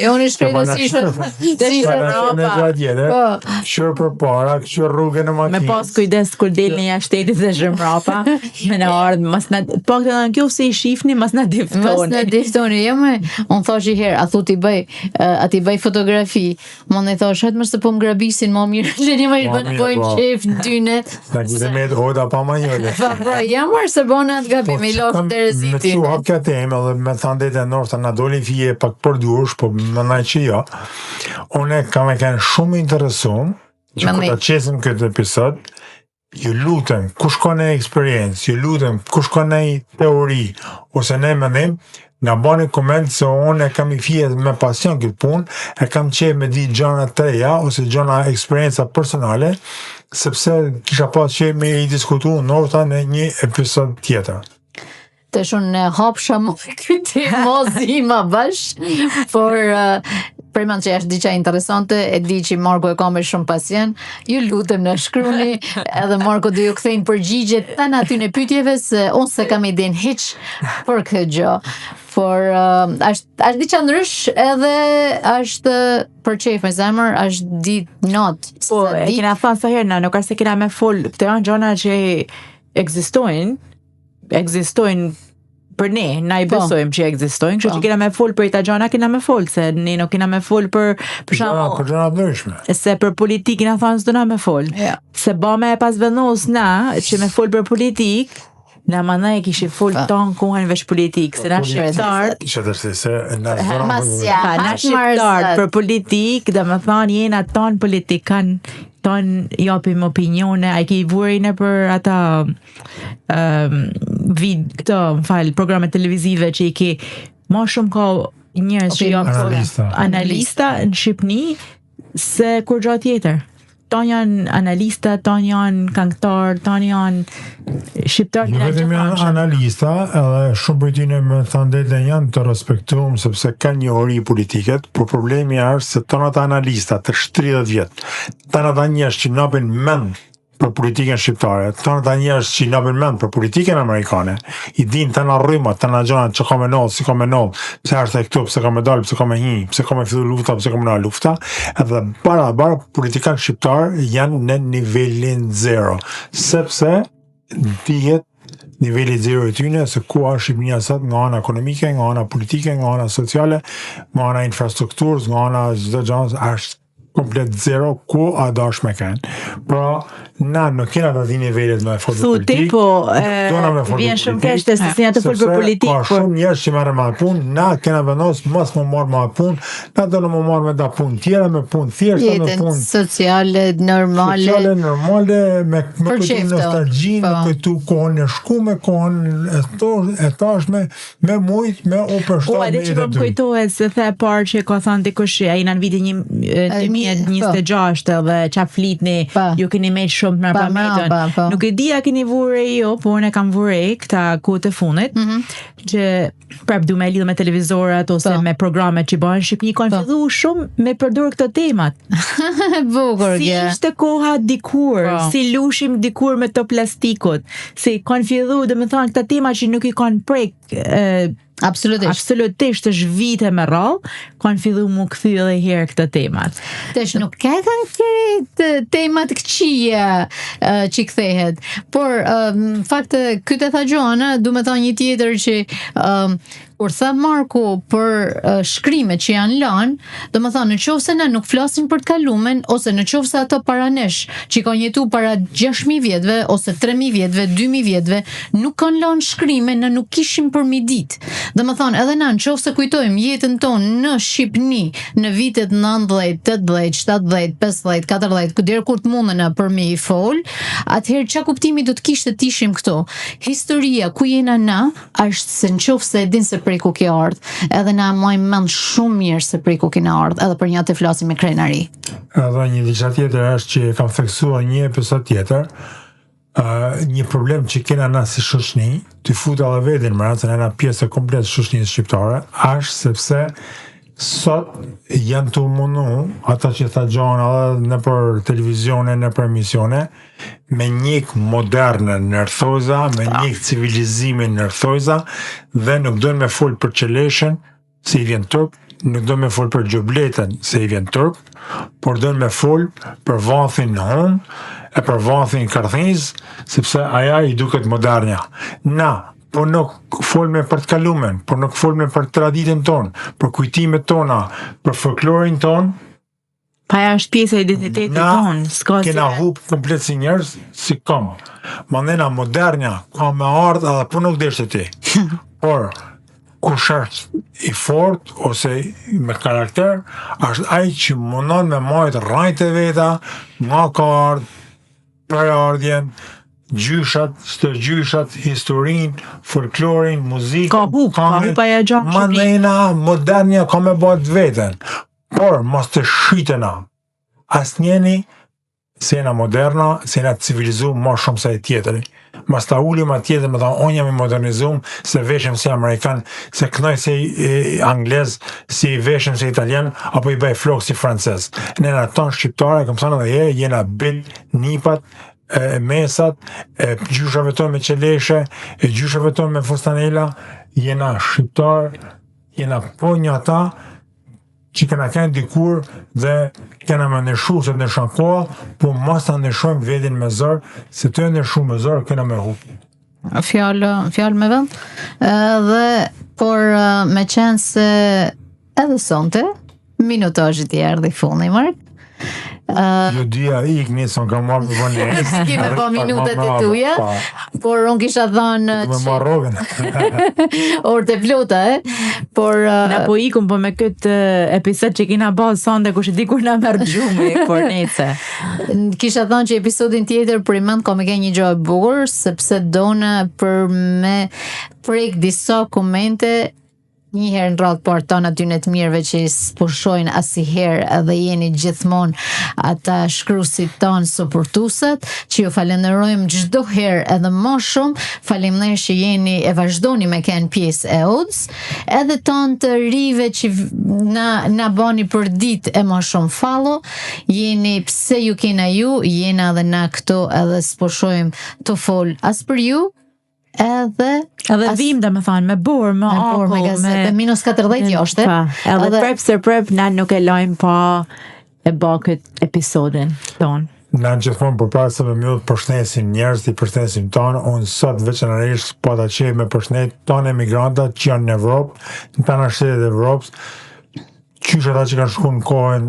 E unë i shpredësishë në tjetër, këshër për para, këshër rrugën në Me makinë. pas kujdes kur delni jashtë shtetit dhe zhërmrapa, me në ardhë, mas në pak të në kjo se i shifni, mas në diftoni. Mas në diftoni, unë thash i herë, a thu ti bëj fotografi, më në thash, hëtë mështë po më grabisin, më mirë, që një më i bojnë qef në dynet. Në këtë me të hoda pa manjole. Jam marë se bona të gabi, me lofë të reziti. Me që hap këtë temë, dhe me thandet e nërta, na doli fije pak përdursh, po më nëj që jo. Une kam e kanë shumë interesum, që kur ta qesim këtë episod, ju lutem, kush ka në eksperiencë, ju lutem, kush ka në teori, ose në mendim, nga bani koment se unë e kam i fije me pasion këtë punë, e kam qenë me di gjana të reja, ose gjana eksperienca personale, sepse kisha pas që me i diskutu nërta në një episod tjetër. Të shumë hapsha më këtë mozima bash, por përman që është diqa interesante, e di që Marko e ka me shumë pasjen, ju lutem në shkruni, edhe Marko dhe ju kthejnë përgjigjet të në aty në pytjeve, se unë se kam i din hiq për këtë gjë. Por është diqa ndrysh, edhe është për qef me zemër, është dit not. Po, e kena thënë sa herë, nuk është se kena me fol, këto janë gjona që ekzistojnë për ne, na i besojmë që ekzistojnë, kështu që kena me fol për ita gjona, kena me fol, se ne nuk kena me fol për shembull, për gjona ndryshme. Se për politikë na thonë s'do na me fol. Se ba me e pas vendos na, që me fol për politikë, na mana e kishi fol ton kohën veç politikë, se na shqiptar, Isha të se na shqiptar për politikë, dhe më thonë jena ton politikan, ton japim opinione, a i ke i vurin e për ata programe televizive që i ke ma shumë ka njerëz që janë analista në Shqipni se kur gjatë tjetër. Ton janë analista, ton janë këngëtar, ton janë shqiptar. Në vetëm janë analista, edhe shumë për tyne me thandet e janë të respektuam sepse ka një ori politiket, por problemi është se tonë ata analista të 30 vjetë, tonë ata njerëz që napin mend për politikën shqiptare, tonë ata njerëz që napin mend për politikën amerikane, i din të na rrymat, të na gjona që ka me nollë, si ka me nollë, pse është e këtu, pse ka me dalë, pse ka me hi, pse ka me fillu lufta, pse ka me na lufta, edhe bara politikan shqiptar janë në nivelin 0, sepse dihet niveli 0 i tyne se ku është Shqipënia sot nga ana ekonomike, nga ana politike, nga ana sociale, nga ana infrastrukturës, nga ana çdo gjë është komplet 0 ku a dash me kanë. Pra, na nuk kena të di nivelet me fol për politikë. Po, vjen shumë keq të si të fol për politikë. Ka shumë njerëz që marrin me punë, na kena vendos mos më marr me punë, na do në më marr me da punë tjera, me punë thjeshta, me punë sociale, normale. Sociale, normale, me këtë nostalgjinë, me këtu kohën e shkume, kohën e tashme, me mujt, me u përshtat. Edhe që më kujtohet se the parë që ka thënë dikush ai në vitin 2026 dhe qa flitni, ju keni me shumë të mërë pametën. Nuk e di a keni vure jo, por ne kam vure këta kohët e funit, që prap du me lidhë me televizorat ose me programet që bëhen Shqipni, kanë fillu shumë me përdur këto temat. Bukur, si ishte koha dikur, si lushim dikur me të plastikut, si kanë fillu dhe me thonë këta tema që nuk i kanë prek Absolutisht është vite me rrallë, kanë fillu mu këthy edhe herë këta temat. Tesh nuk ka kanë këtë temat këqia që këthehet, por në fakt këtë e tha Gjoana, du me tha një tjetër që kur tha Marko për shkrimet që janë lanë, do më thonë, në qovë se ne nuk flasin për të kalumen, ose në qovë se ato para nesh, që kanë jetu para 6.000 vjetve, ose 3.000 vjetve, 2.000 vjetve, nuk kanë lanë shkrime, në nuk kishim për midit. Do më thonë, edhe na në qovë se kujtojmë jetën tonë në Shqipni, në vitet 19, 18, 17, 15, 14, këdherë kur të mundën për me i fol, atëherë qa kuptimi do të kishtë të ishim këto. Historia ku jena na, është se në qovë se edin se prej ku ke ardhë, edhe na mojmë mend shumë mirë se prej ku kena ardhë, edhe për një të flasim me krenari. Edhe një diçka tjetër është që kam theksuar një episod tjetër, një problem që kena na si shoqni, të futa edhe vetin më rancën e na pjesë komplet shoqnisë shqiptare, është sepse sot janë të mundu ata që tha gjona edhe në për televizione, në për emisione, me njëk moderne nërthojza, me njëk civilizimin nërthojza, dhe nuk dojnë me folë për qeleshen, se i vjen turp, nuk dojnë me folë për gjobletën, se i vjen turp, por dojnë me folë për vathin në hum, e për vathin karthiz, sepse aja i duket modernja. Na, por nuk folme për të kalumen, por nuk folme për traditën tonë, për kujtimet tona, për folklorin tonë. Pa ja është pjesë e identitetit tonë. Na kena hup komplet si njerëz, si kom. Mandena modernja, ka me ardhë edhe po nuk deshte ti. Por, kush është i fort, ose me karakter, është ai që mundon me majtë rajt e veta, nga ka ardhë, për ardhjen, gjyshat, stërgjyshat, historin, folklorin, muzikën, ka hupa ja gjatë mandena modernja ka me bëhet veten, por mos të shitena asnjeni se jena moderna, se jena civilizu ma shumë se e tjetëri. Mas ta ullim a tjetër me thonë, unë jam i modernizum, se veshëm si Amerikan, se kënoj si Anglez, si veshëm si Italian, apo i bëj flok si Francez. Nëna tonë shqiptare, këmë thonë dhe herë, jena bit, nipat, mesat, gjyshave tonë me qeleshe, gjyshave tonë me fustanela, jena shqiptar, jena po një ata që kena kënë dikur dhe kena me nëshu se të nëshan koha, po mos të nëshojmë vedin me zërë, se të nëshu me zërë, kena me hup. Fjallë me vend. Dhe, por me qenë se edhe sonte, minutajit i erdhi fundi, Mark. Jo dia ikni, son kam marrë me vënë. Kime po minutet e tuja, por unë kisha thënë me marrë rogën. orë të plota, por na po ikun po me këtë episod që kina bërë sonde kush e di kur na merr gjumi, por nece. Kisha thënë që episodin tjetër për i mend ka me ke një gjë e bukur, sepse dona për me prek disa komente një herë në radhë por tonë aty në të mirëve që i spushojnë asiherë edhe jeni gjithmonë ata shkruesit tonë suportuesat, që ju falenderojmë çdo herë edhe më shumë, faleminderit që jeni e vazhdoni me kënë pjesë e odds, edhe tonë të rive që na bani për ditë e më shumë follow, jeni pse ju kena ju, jena edhe na këto edhe spushojmë të fol as për ju, edhe vim dhe me thonë, me borë, me akull, me minus 40 joshte. Edhe prep na nuk e lajmë pa e ba këtë episodin tonë. Na gjithmonë përpara se me mjëllë përshnesim njerëz, i përshnesim tonë, unë sot veçanërisht po ta qej me përshnet tonë emigrantat që janë në Evropë, në tana shtetet e Evropës, qysh ata që kanë shku në kohën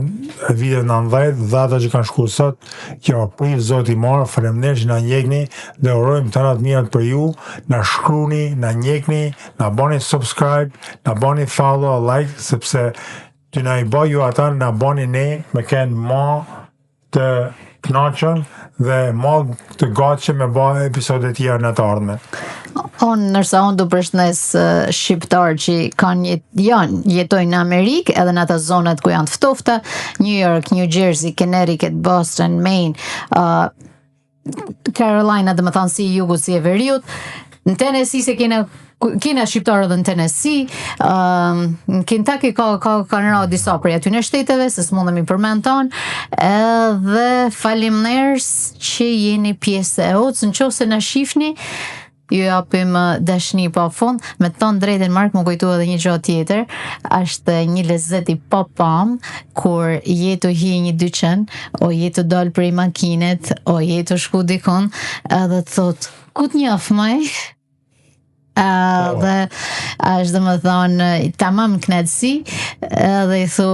e viteve 90 dhe ata që kanë shku sot, që priv Zoti i marë, faleminderit që na njekni dhe urojmë të ratë mirat për ju, na shkruni, na njekni, na bani subscribe, na bani follow, like, sepse të na i bëj ju ata, na bani ne me kënë ma të knaqën dhe ma të gatshëm me bëj episode tjerë në të ardhme. Nërsa unë du përshnes shqiptar që jetojnë në Amerikë edhe në ata zonat ku janë të ftofta, New York, New Jersey, Connecticut, Boston, Maine, Carolina, dhe më thanë si jugut, si e veriut, në Tennessee se kena shqiptarë dhe në Tennessee, në Kentucky kanë ra disa prej aty në shteteve, se s'mundemi përmend tonë, edhe faleminderit që jeni pjesë e odds, në qoftë se na shihni, ju japim dashni pa fund, me të tonë drejten Mark më kujtu edhe një gjë tjetër, është një lezet i papam, kur jetu hi një dyqen, o jetu dal prej makinet, o jetu shku dikon, edhe thot, ku t'njaf maj? Dhe është dhe më thonë, tamam knetësi, edhe i thu,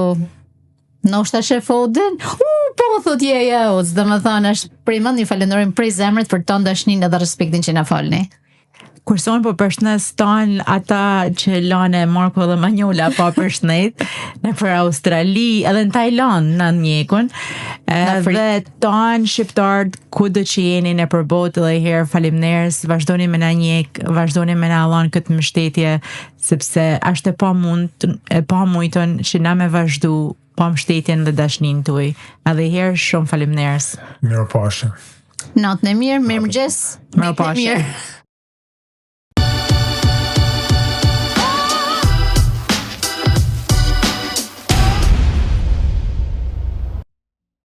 nështë a shef Odin? Po, thot dhe më thonë, është prej mend një falenderojmë prej zemrët për tonë dashnin edhe respektin që na falni. Kurson po përshnes tonë ata që lane Marko dhe Manjola pa përshnet, në për Australi, edhe në Tajland në njekun, dhe tonë shqiptarët kudo që jeni në përbotë dhe herë faleminderit, vazhdoni me na njek, vazhdoni me na lanë këtë mbështetje, sepse është e pa mujton që na me vazhdu pa mbështetjen dhe dashnin tuaj. Edhe herë shumë faleminderit. Mirupafshim. Natën e mirë, mirëmëngjes. Mirupafshim.